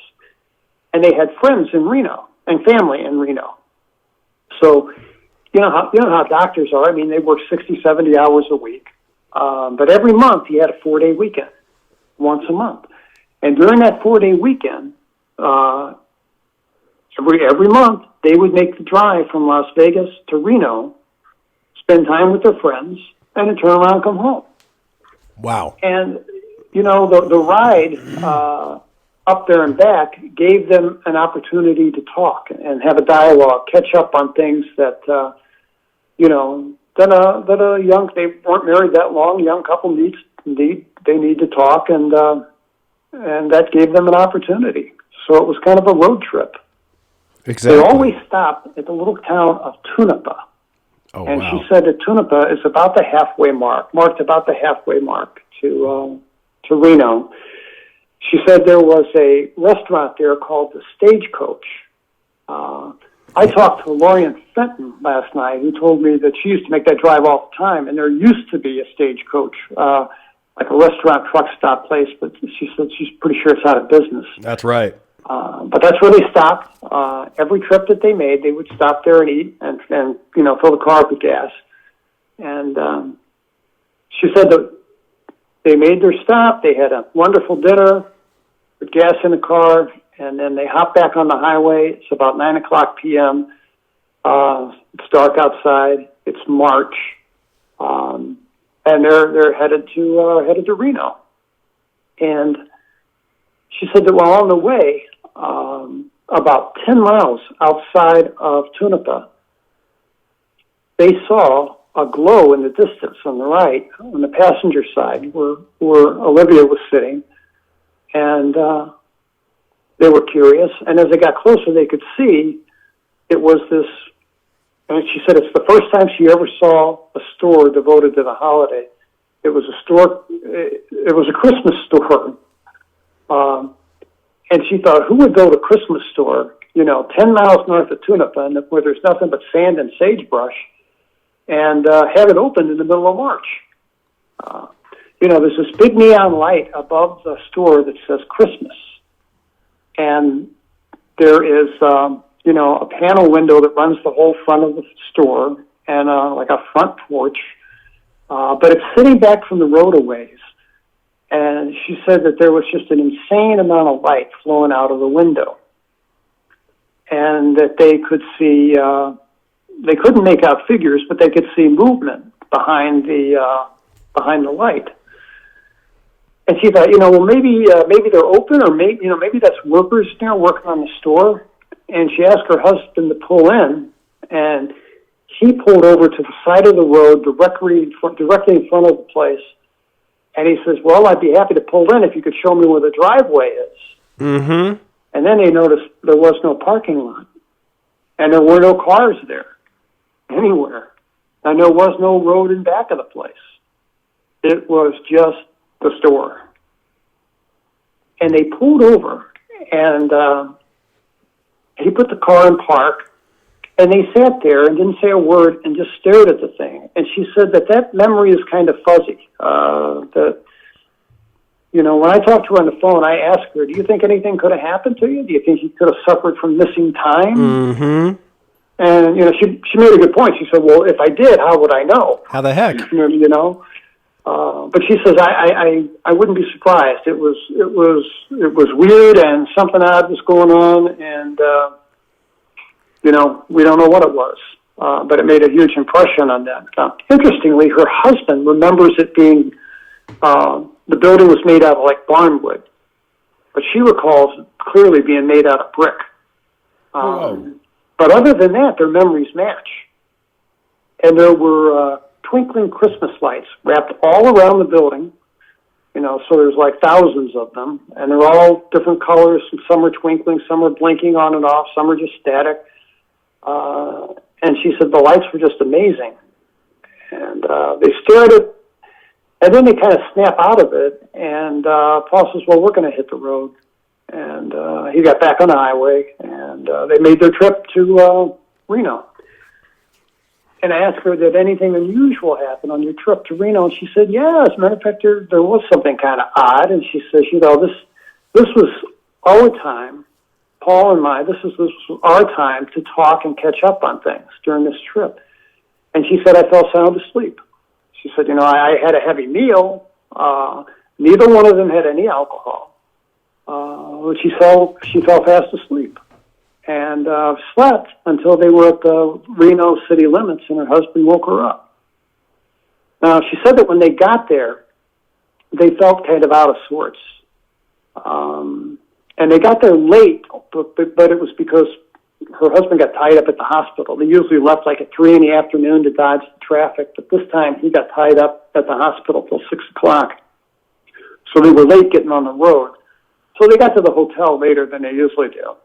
[SPEAKER 3] And they had friends in Reno and family in Reno. So, you know how doctors are. I mean, they work 60, 70 hours a week. But every month he had a 4-day weekend, once a month. And during that 4-day weekend, every month, they would make the drive from Las Vegas to Reno, spend time with their friends, and then turn around and come home.
[SPEAKER 1] Wow.
[SPEAKER 3] And, you know, the ride up there and back gave them an opportunity to talk and have a dialogue, catch up on things that, you know, that a young, they weren't married that long, young couple need to talk, and that gave them an opportunity. So it was kind of a road trip.
[SPEAKER 1] Exactly.
[SPEAKER 3] They always stopped at the little town of Tunapa.
[SPEAKER 1] Oh,
[SPEAKER 3] and
[SPEAKER 1] wow.
[SPEAKER 3] she said that Tunapa is about the halfway mark, marked about the halfway mark to Reno. She said there was a restaurant there called the Stagecoach. I talked to Lorian Fenton last night, who told me that she used to make that drive all the time, and there used to be a Stagecoach, like a restaurant truck stop place, but she said she's pretty sure it's out of business.
[SPEAKER 1] That's right.
[SPEAKER 3] But that's where they stopped. Every trip that they made, they would stop there and eat and you know, fill the car up with gas. And she said that they made their stop. They had a wonderful dinner, put gas in the car, and then they hopped back on the highway. It's about 9 o'clock p.m. It's dark outside. It's March, and they're headed to Reno. And she said that while on the way, about 10 miles outside of Tonopah, they saw a glow in the distance on the right, on the passenger side, where Olivia was sitting. And they were curious. And as they got closer, they could see it was this, and she said it's the first time she ever saw a store devoted to the holiday. It was a store, it was a Christmas store. And she thought, who would build a Christmas store, 10 miles north of Tonopah, where there's nothing but sand and sagebrush, and have it open in the middle of March? There's this big neon light above the store that says Christmas. And there is, a panel window that runs the whole front of the store, and like a front porch. But it's sitting back from the road a ways. And she said that there was just an insane amount of light flowing out of the window. And that they could see, they couldn't make out figures, but they could see movement behind the light. And she thought, maybe they're open, or maybe that's workers working on the store. And she asked her husband to pull in, and he pulled over to the side of the road directly in front of the place. And he says, well, I'd be happy to pull in if you could show me where the driveway is.
[SPEAKER 1] Mm-hmm.
[SPEAKER 3] And then they noticed there was no parking lot. And there were no cars there anywhere. And there was no road in back of the place. It was just the store. And they pulled over, and he put the car in park, and they sat there and didn't say a word and just stared at the thing. And she said that memory is kind of fuzzy. When I talked to her on the phone, I asked her, do you think anything could have happened to you? Do you think you could have suffered from missing time?
[SPEAKER 1] Mm-hmm.
[SPEAKER 3] And, she made a good point. She said, well, if I did, how would I know?
[SPEAKER 1] How the heck?
[SPEAKER 3] But she says, I wouldn't be surprised. It was weird, and something odd was going on, and, we don't know what it was. But it made a huge impression on them. Interestingly, her husband remembers it being, the building was made out of like barnwood, but she recalls clearly being made out of brick. But other than that, their memories match. And there were twinkling Christmas lights wrapped all around the building, so there's like thousands of them, and they're all different colors. Some are twinkling, some are blinking on and off, some are just static. And she said the lights were just amazing. And they stared at, and then they kind of snap out of it, and Paul says, well, we're going to hit the road. And he got back on the highway, and they made their trip to Reno. And I asked her, did anything unusual happen on your trip to Reno? And she said, yeah, as a matter of fact, there was something kind of odd. And she says, this was our time, Paul and I, this was our time to talk and catch up on things during this trip. And she said, I fell sound asleep. She said, I had a heavy meal. Neither one of them had any alcohol. But she fell fast asleep and slept until they were at the Reno city limits, and her husband woke her up. Now, she said that when they got there, they felt kind of out of sorts. And they got there late, but it was because her husband got tied up at the hospital. They usually left like at 3 p.m. to dodge the traffic, but this time he got tied up at the hospital till 6 o'clock. So they were late getting on the road. So they got to the hotel later than they usually do.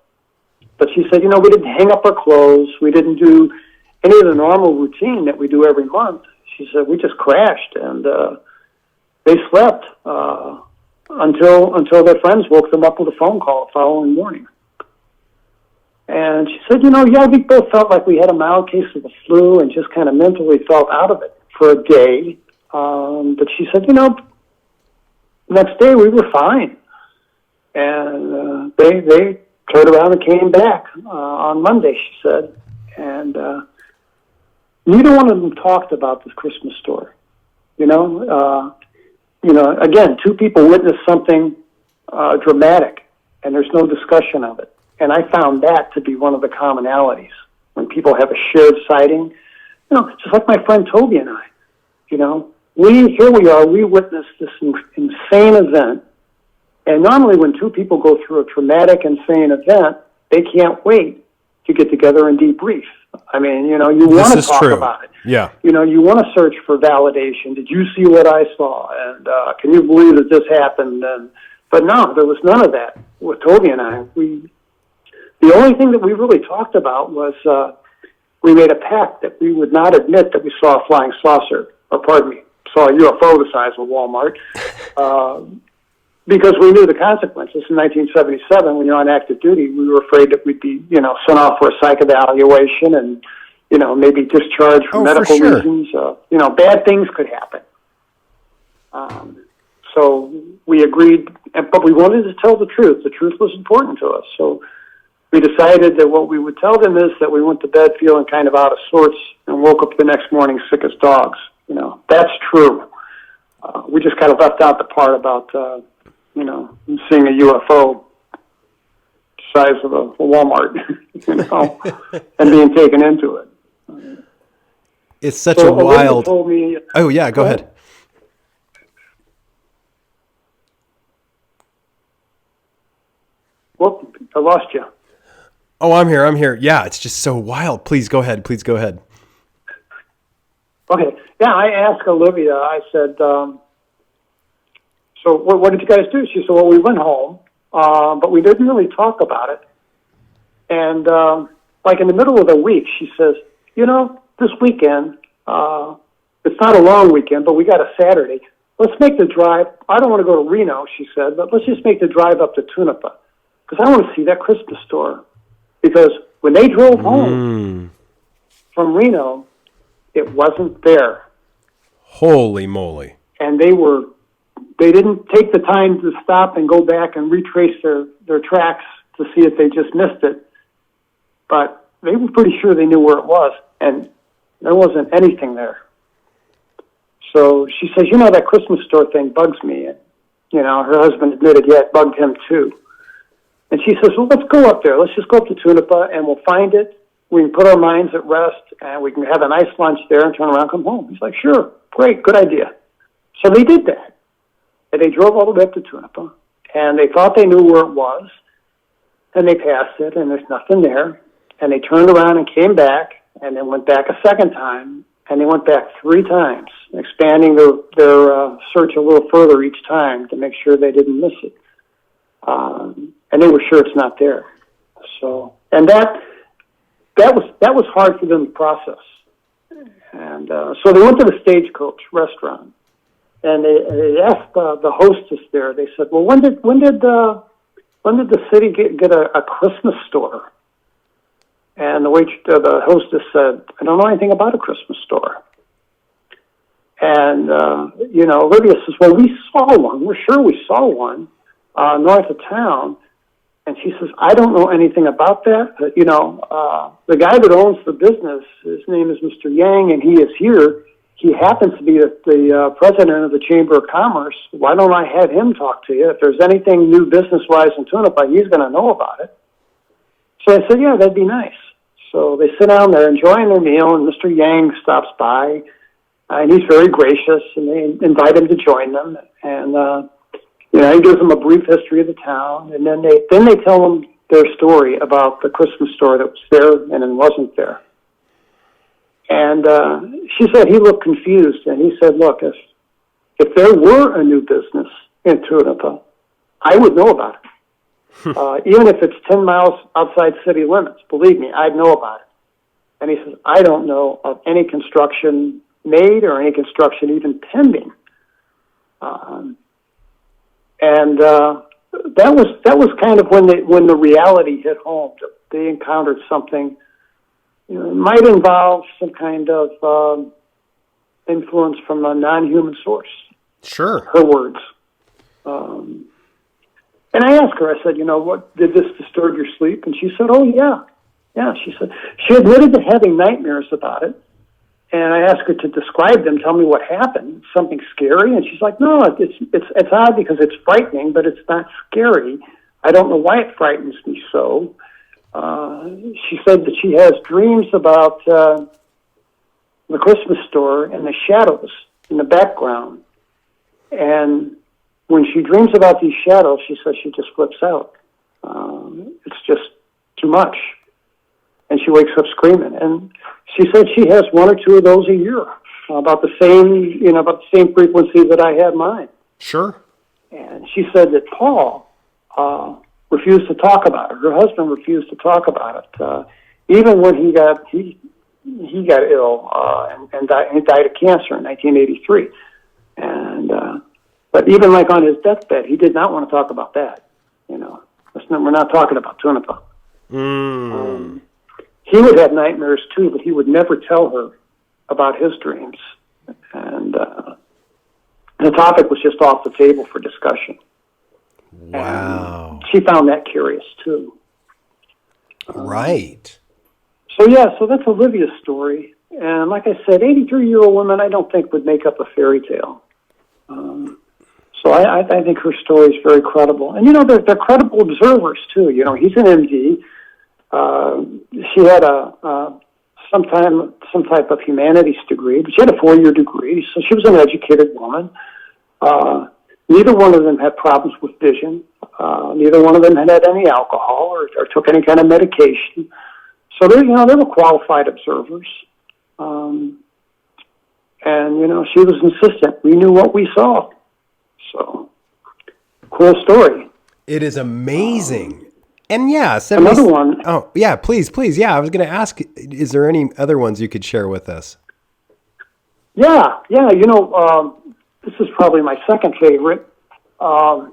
[SPEAKER 3] But she said, we didn't hang up our clothes. We didn't do any of the normal routine that we do every month. She said, we just crashed, and they slept until their friends woke them up with a phone call the following morning. And she said, we both felt like we had a mild case of the flu and just kind of mentally felt out of it for a day. But she said, next day we were fine. And they turned around and came back on Monday, she said. And neither one of them talked about this Christmas story. Again, two people witnessed something dramatic, and there's no discussion of it. And I found that to be one of the commonalities when people have a shared sighting. Just like my friend Toby and I. We witnessed this insane event. And normally when two people go through a traumatic, insane event, they can't wait to get together and debrief. I mean, you want to talk about it.
[SPEAKER 1] Yeah.
[SPEAKER 3] You want to search for validation. Did you see what I saw? And can you believe that this happened? But no, there was none of that with Toby and I. The only thing that we really talked about was we made a pact that we would not admit that we saw a flying saucer, saw a UFO the size of a Walmart, because we knew the consequences. In 1977, when you're on active duty, we were afraid that we'd be, sent off for a psych evaluation and, maybe discharged for medical reasons. Bad things could happen. So we agreed, but we wanted to tell the truth. The truth was important to us. So we decided that what we would tell them is that we went to bed feeling kind of out of sorts and woke up the next morning sick as dogs. That's true. We just kind of left out the part about, seeing a UFO size of a Walmart, and being taken into it.
[SPEAKER 1] It's such a wild...
[SPEAKER 3] Told me,
[SPEAKER 1] oh, yeah, go ahead.
[SPEAKER 3] Whoop, I lost you.
[SPEAKER 1] Oh, I'm here. Yeah, it's just so wild. Please go ahead.
[SPEAKER 3] Okay. Yeah, I asked Olivia, I said, so what did you guys do? She said, well, we went home, but we didn't really talk about it. And like in the middle of the week, she says, this weekend, it's not a long weekend, but we got a Saturday. Let's make the drive. I don't want to go to Reno, she said, but let's just make the drive up to Tonopah because I want to see that Christmas store. Because when they drove home from Reno, it wasn't there.
[SPEAKER 1] Holy moly.
[SPEAKER 3] And they didn't take the time to stop and go back and retrace their tracks to see if they just missed it. But they were pretty sure they knew where it was, and there wasn't anything there. So she says, that Christmas store thing bugs me. And, her husband admitted, yeah, it bugged him too. And she says, well, let's go up there. Let's just go up to Tonopah, and we'll find it. We can put our minds at rest, and we can have a nice lunch there and turn around and come home. He's like, sure, great, good idea. So they did that. And they drove all the way up to Tonopah, and they thought they knew where it was, and they passed it, and there's nothing there. And they turned around and came back, and then went back a second time, and they went back 3 times, expanding their search a little further each time to make sure they didn't miss it. And they were sure it's not there. So, and that was hard for them to process. And so they went to the Stagecoach restaurant, and they asked the hostess there. They said, "Well, when did the city get a Christmas store?" And the hostess said, "I don't know anything about a Christmas store." And Olivia says, "Well, we saw one. We're sure we saw one north of town." And she says, "I don't know anything about that. But, the guy that owns the business, his name is Mr. Yang, and he is here. He happens to be the president of the Chamber of Commerce. Why don't I have him talk to you? If there's anything new business-wise in Tonopah, he's going to know about it." So I said, "Yeah, that'd be nice." So they sit down there enjoying their meal, and Mr. Yang stops by, and he's very gracious, and they invite him to join them. And he gives them a brief history of the town, and then they tell them their story about the Christmas store that was there and then wasn't there. And she said he looked confused, and he said, "Look, if there were a new business in Tonopah, I would know about it. Even if it's 10 miles outside city limits, believe me, I'd know about it." And he says, "I don't know of any construction made or any construction even pending." And that was kind of when the reality hit home. They encountered something. It might involve some kind of influence from a non-human source.
[SPEAKER 1] Sure.
[SPEAKER 3] Her words. And I asked her, I said, "What did this disturb your sleep?" And she said, "Oh, yeah." Yeah, she said. She admitted to having nightmares about it. And I asked her to describe them, tell me what happened, something scary. And she's like, no, it's odd because it's frightening, but it's not scary. I don't know why it frightens me so. She said that she has dreams about the Christmas store and the shadows in the background. And when she dreams about these shadows, she says she just flips out. It's just too much. And she wakes up screaming. And she said she has one or two of those a year, about the same frequency that I had mine.
[SPEAKER 1] Sure.
[SPEAKER 3] And she said that Paul refused to talk about it. Her husband refused to talk about it. Even when he got ill and died of cancer in 1983. And but even like on his deathbed, he did not want to talk about that. We're not talking about Tunica. He would have nightmares too, but he would never tell her about his dreams. And the topic was just off the table for discussion.
[SPEAKER 1] Wow.
[SPEAKER 3] And she found that curious too.
[SPEAKER 1] Right.
[SPEAKER 3] So that's Olivia's story. And like I said, 83-year-old woman I don't think would make up a fairy tale. So I think her story is very credible. And, they're credible observers, too. He's an MD. She had some type of humanities degree, but she had a 4-year degree, so she was an educated woman. Neither one of them had problems with vision. Neither one of them had any alcohol or took any kind of medication. So they were qualified observers. And, she was insistent. We knew what we saw. So, cool story.
[SPEAKER 1] It is amazing. And
[SPEAKER 3] another one.
[SPEAKER 1] Oh, yeah, please. Yeah, I was going to ask, is there any other ones you could share with us?
[SPEAKER 3] Yeah. This is probably my second favorite. I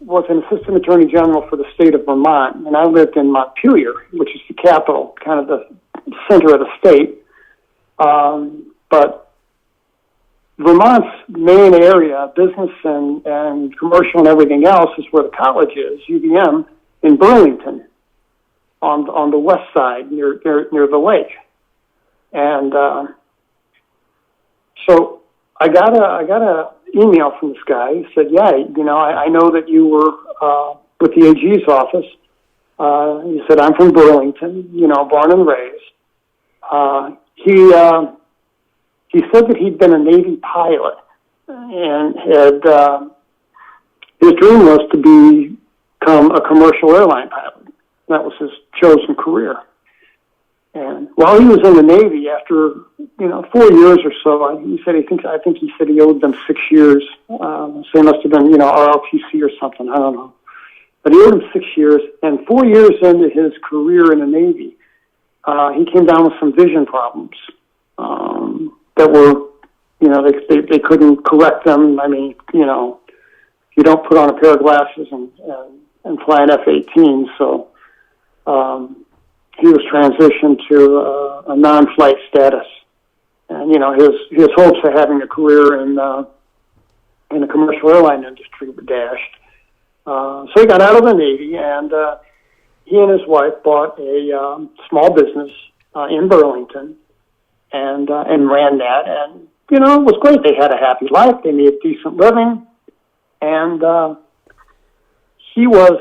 [SPEAKER 3] was an assistant attorney general for the state of Vermont, and I lived in Montpelier, which is the capital, kind of the center of the state. But Vermont's main area, business and commercial and everything else, is where the college is, UVM, in Burlington, on the west side near the lake. And so I got a email from this guy. He said, I know that you were with the AG's office. He said, I'm from Burlington, born and raised. He said that he'd been a Navy pilot and had his dream was to become a commercial airline pilot. That was his chosen career. And while he was in the Navy, after 4 years or so, he said I think he owed them 6 years. So it must have been RLTC or something. I don't know. But he owed them 6 years, and 4 years into his career in the Navy, he came down with some vision problems. That were, they couldn't correct them. I mean, you don't put on a pair of glasses and fly an F-18. So he was transitioned to a non-flight status, and his hopes of having a career in the commercial airline industry were dashed. So he got out of the Navy, and he and his wife bought a small business in Burlington. And ran that, and it was great. They had a happy life. They made decent living, and he was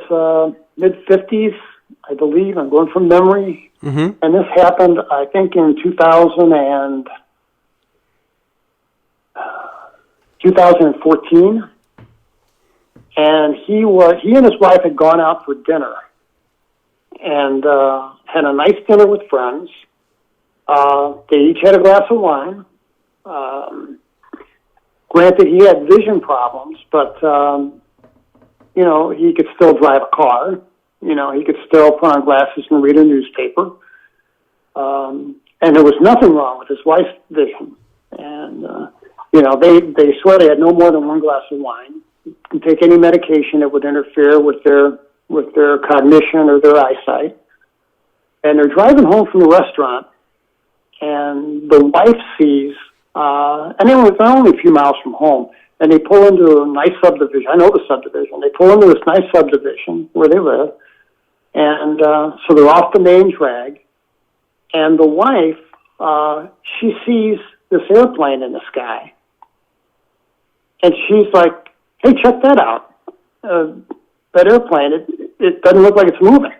[SPEAKER 3] mid-50s, I believe. I'm going from memory, and this happened, I think, in 2014. And he and his wife had gone out for dinner, and had a nice dinner with friends. They each had a glass of wine. Granted, he had vision problems, but, he could still drive a car. He could still put on glasses and read a newspaper. And there was nothing wrong with his wife's vision. And, they swear they had no more than one glass of wine. Didn't take any medication that would interfere with their cognition or their eyesight. And they're driving home from the restaurant, and the wife sees, and they were only a few miles from home, and they pull into a nice subdivision. I know the subdivision. They pull into this nice subdivision where they live, and so they're off the main drag, And the wife, she sees this airplane in the sky. And she's like, hey, check that out. That airplane, it doesn't look like it's moving.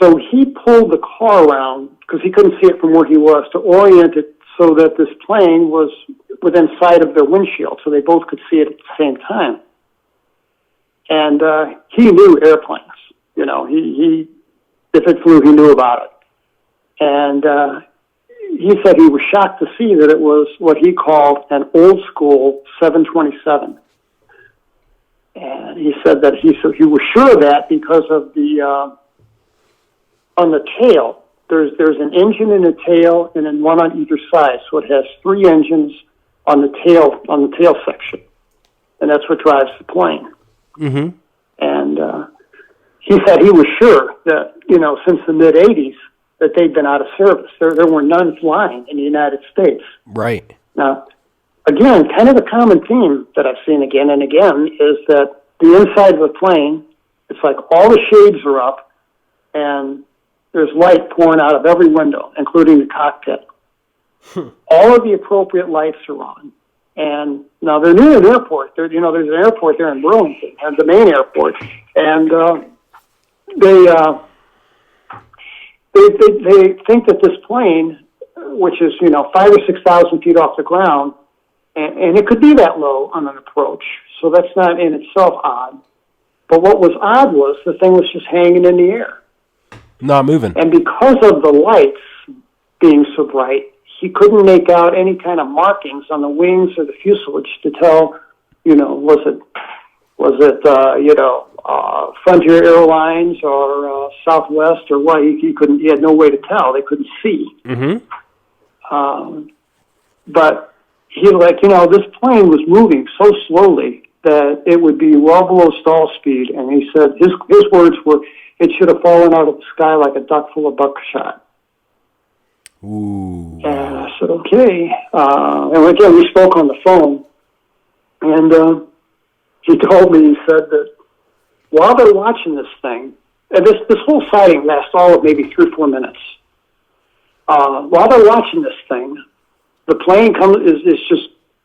[SPEAKER 3] So he pulled the car around, because he couldn't see it from where he was, to orient it so that this plane was within sight of their windshield, so they both could see it at the same time. And he knew airplanes. You know, he if it flew, he knew about it. And he said he was shocked to see that it was what he called an old school 727. And he said that he was sure of that because of the on the tail. There's an engine in the tail and then one on either side. So it has three engines on the tail section, and that's what drives the plane.
[SPEAKER 1] Mm-hmm.
[SPEAKER 3] And he said he was sure that, you know, since the mid '80s that they'd been out of service. There were none flying in the United States.
[SPEAKER 1] Right.
[SPEAKER 3] Now, again, kind of a common theme that I've seen again and again is that the inside of the plane, it's like all the shades are up and there's light pouring out of every window, including the cockpit. All of the appropriate lights are on. And now they're near an airport. There's an airport there in Burlington, and the main airport. And they think that this plane, which is 5,000 or 6,000 feet off the ground, and it could be that low on an approach. So that's not in itself odd. But what was odd was the thing was just hanging in the air.
[SPEAKER 1] Not moving.
[SPEAKER 3] And because of the lights being so bright, he couldn't make out any kind of markings on the wings or the fuselage to tell, was it Frontier Airlines or Southwest or what? He had no way to tell. They couldn't see.
[SPEAKER 1] Mm-hmm.
[SPEAKER 3] But he this plane was moving so slowly that it would be well below stall speed. And he said his words were, it should have fallen out of the sky like a duck full of buckshot.
[SPEAKER 1] Ooh.
[SPEAKER 3] And I said, okay. And again, we spoke on the phone. And he told me, he said that while they're watching this thing, and this whole sighting lasts all of maybe 3 or 4 minutes. While they're watching this thing, the plane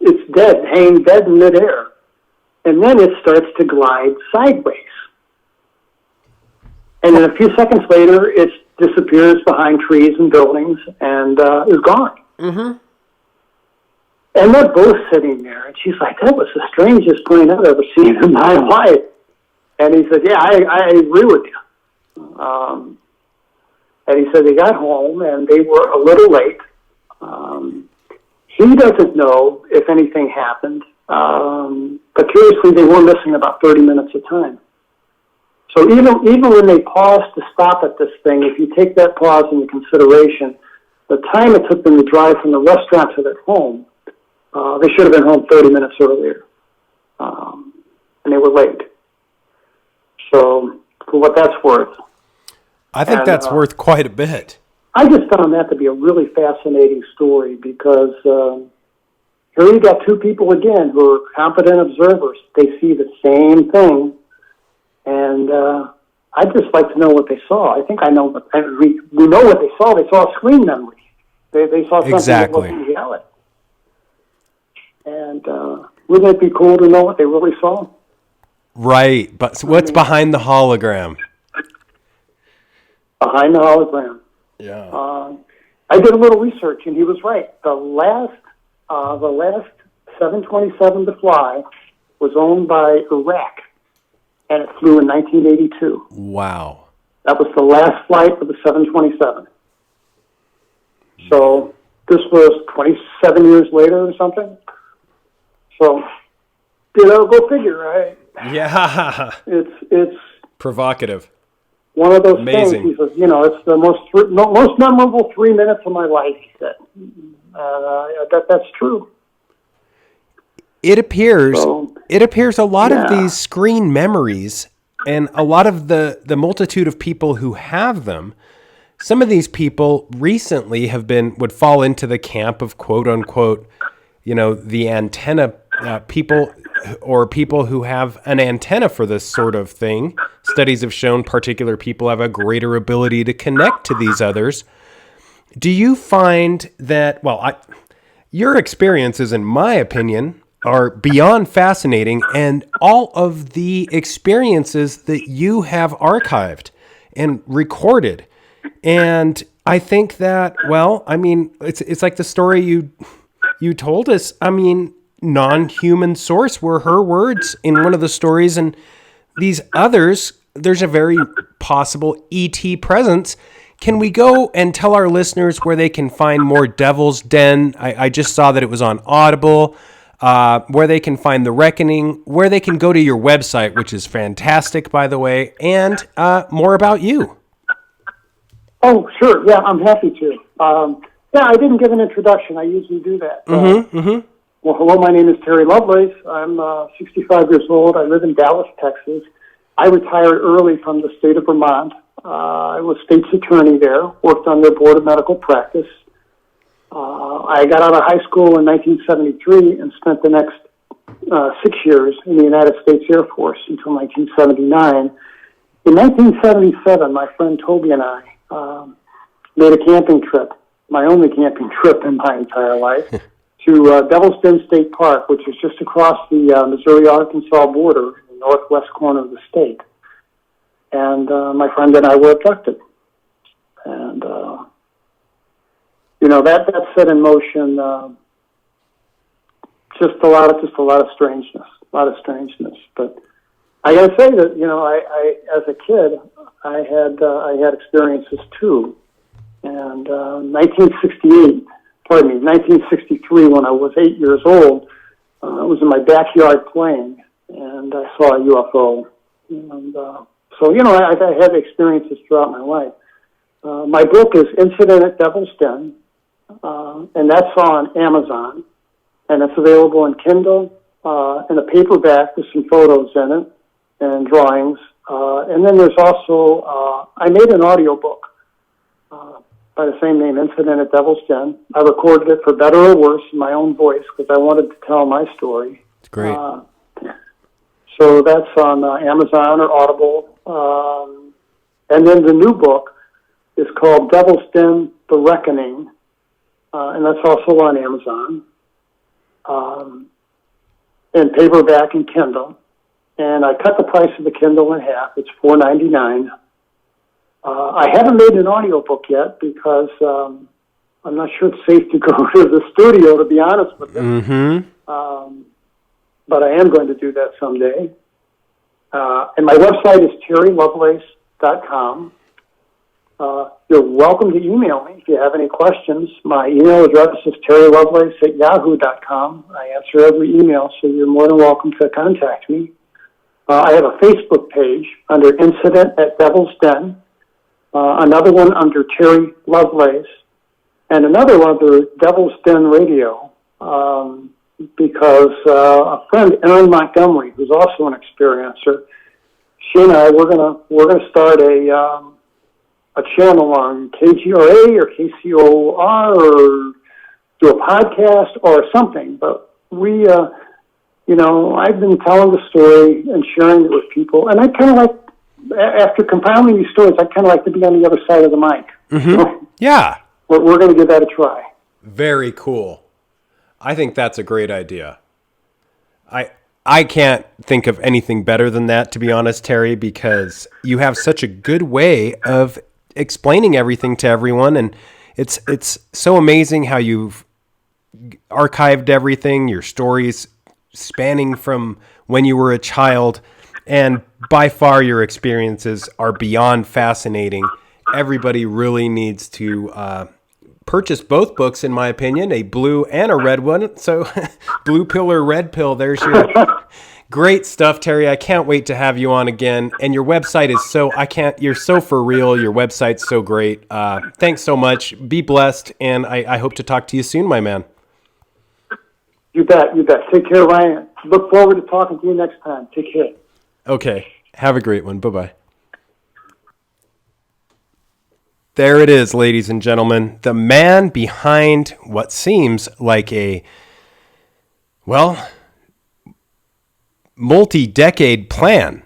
[SPEAKER 3] it's dead, hanging dead in midair. And then it starts to glide sideways. And then a few seconds later, it disappears behind trees and buildings and is gone. Mm-hmm. And they're both sitting there. And she's like, that was the strangest plane I've ever seen in my life. And he said, yeah, I agree with you. And he said they got home and they were a little late. He doesn't know if anything happened. But curiously, they were missing about 30 minutes of time. So even when they paused to stop at this thing, if you take that pause into consideration, the time it took them to drive from the restaurant to their home, they should have been home 30 minutes earlier. And they were late. So for what that's worth.
[SPEAKER 1] I think that's worth quite a bit.
[SPEAKER 3] I just found that to be a really fascinating story because here you got two people again who are competent observers. They see the same thing. And I'd just like to know what they saw. I think I know. We know what they saw. They saw a screen memory. They saw something that wasn't reality. And wouldn't it be cool to know what they really saw?
[SPEAKER 1] Right. But what's behind the hologram?
[SPEAKER 3] Behind the hologram.
[SPEAKER 1] Yeah.
[SPEAKER 3] I did a little research, and he was right. The last 727 to fly was owned by Iraq. And it flew in 1982.
[SPEAKER 1] Wow.
[SPEAKER 3] That was the last flight of the 727. So this was 27 years later or something. So, go figure, right?
[SPEAKER 1] Yeah.
[SPEAKER 3] It's
[SPEAKER 1] provocative.
[SPEAKER 3] One of those
[SPEAKER 1] Amazing.
[SPEAKER 3] things. He says, it's the most memorable 3 minutes of my life, he said. That's true.
[SPEAKER 1] It appears a lot of these screen memories and a lot of the multitude of people who have them, some of these people recently would fall into the camp of quote unquote, the antenna people or people who have an antenna for this sort of thing. Studies have shown particular people have a greater ability to connect to these others. do you find that, your experiences, in my opinion, are beyond fascinating, and all of the experiences that you have archived and recorded. And I think that, it's like the story you told us. I mean, non-human source were her words in one of the stories, and these others, there's a very possible ET presence. Can we go and tell our listeners where they can find more Devil's Den? I just saw that it was on Audible, where they can find The Reckoning, where they can go to your website, which is fantastic, by the way, and more about you.
[SPEAKER 3] Oh, sure. Yeah, I'm happy to. I didn't give an introduction. I usually do that. Well, hello, my name is Terry Lovelace. I'm 65 years old. I live in Dallas, Texas. I retired early from the state of Vermont. I was state's attorney there, worked on their board of medical practice. I got out of high school in 1973 and spent the next 6 years in the United States Air Force until 1979. In 1977, my friend Toby and I made a camping trip, my only camping trip in my entire life, to Devil's Den State Park, which is just across the Missouri-Arkansas border in the northwest corner of the state. And my friend and I were abducted. And, that set in motion just a lot of strangeness. But I got to say that, I as a kid, I had experiences too. And 1963, when I was 8 years old, I was in my backyard playing, and I saw a UFO. And I've had experiences throughout my life. My book is Incident at Devil's Den, and that's on Amazon, and it's available in Kindle, in a paperback with some photos in it and drawings. And then there's also, I made an audiobook by the same name, Incident at Devil's Den. I recorded it for better or worse in my own voice because I wanted to tell my story.
[SPEAKER 1] It's great.
[SPEAKER 3] So that's on Amazon or Audible. And then the new book is called Devil's Den, The Reckoning, and that's also on Amazon, in paperback and Kindle. And I cut the price of the Kindle in half. It's $4.99. I haven't made an audiobook yet because I'm not sure it's safe to go to the studio, to be honest with you.
[SPEAKER 1] Mm-hmm.
[SPEAKER 3] But I am going to do that someday. And my website is terrylovelace.com. You're welcome to email me if you have any questions. My email address is terrylovelace@yahoo.com. I answer every email, so you're more than welcome to contact me. I have a Facebook page under Incident at Devil's Den, another one under Terry Lovelace, and another one under Devil's Den Radio, because a friend, Erin Montgomery, who's also an experiencer, she and I, we're gonna start a channel on KGRA or KCOR or do a podcast or something. But we, I've been telling the story and sharing it with people, and I kind of like, after compiling these stories, I kind of like to be on the other side of the mic.
[SPEAKER 1] Mm-hmm. So yeah.
[SPEAKER 3] We're going to give that a try.
[SPEAKER 1] Very cool. I think that's a great idea. I can't think of anything better than that, to be honest, Terry, because you have such a good way of explaining everything to everyone, and it's so amazing how you've archived everything, your stories spanning from when you were a child, and by far your experiences are beyond fascinating. Everybody really needs to purchase both books, in my opinion, a blue and a red one. So blue pill or red pill, there's your great stuff, Terry. I can't wait to have you on again. And your website is you're so for real. Your website's so great. Thanks so much. Be blessed. And I hope to talk to you soon, my man.
[SPEAKER 3] You bet. Take care, Ryan. Look forward to talking to you next time. Take care.
[SPEAKER 1] Okay. Have a great one. Bye-bye. There it is, ladies and gentlemen. The man behind what seems like a, multi-decade plan.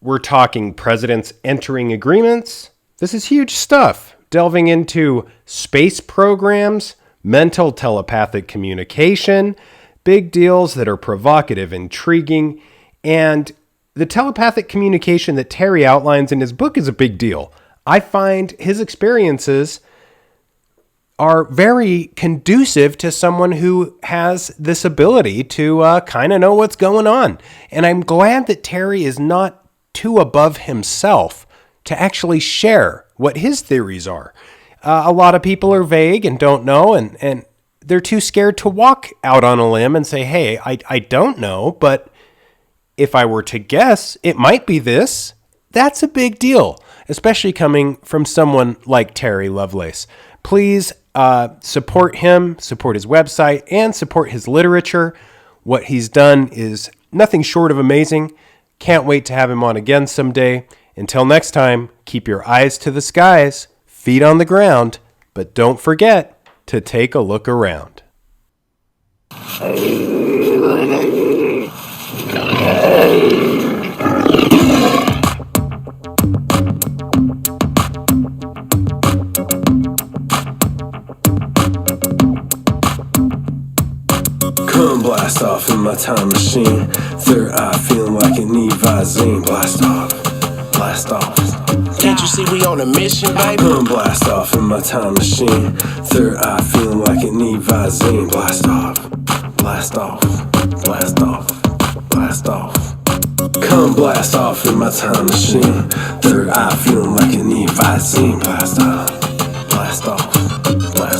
[SPEAKER 1] We're talking presidents entering agreements. This is huge stuff. delving into space programs, mental telepathic communication, big deals that are provocative, intriguing, and the telepathic communication that Terry outlines in his book is a big deal. I find his experiences are very conducive to someone who has this ability to kind of know what's going on. And I'm glad that Terry is not too above himself to actually share what his theories are. A lot of people are vague and don't know, and they're too scared to walk out on a limb and say, hey, I don't know, but if I were to guess, it might be this. That's a big deal, especially coming from someone like Terry Lovelace. Please support him, support his website, and support his literature. What he's done is nothing short of amazing. Can't wait to have him on again someday. Until next time, keep your eyes to the skies, feet on the ground, but don't forget to take a look around.
[SPEAKER 2] Come blast off in my time machine. Third eye feeling like an Visine. Blast off, blast off.
[SPEAKER 4] Can't you see we on a mission, baby?
[SPEAKER 2] Come blast off in my time machine. Third eye feeling like an Visine. Blast off, blast off, blast off, blast off. Come blast off in my time machine. Third eye feeling like an Visine. Blast off, blast off, blast off.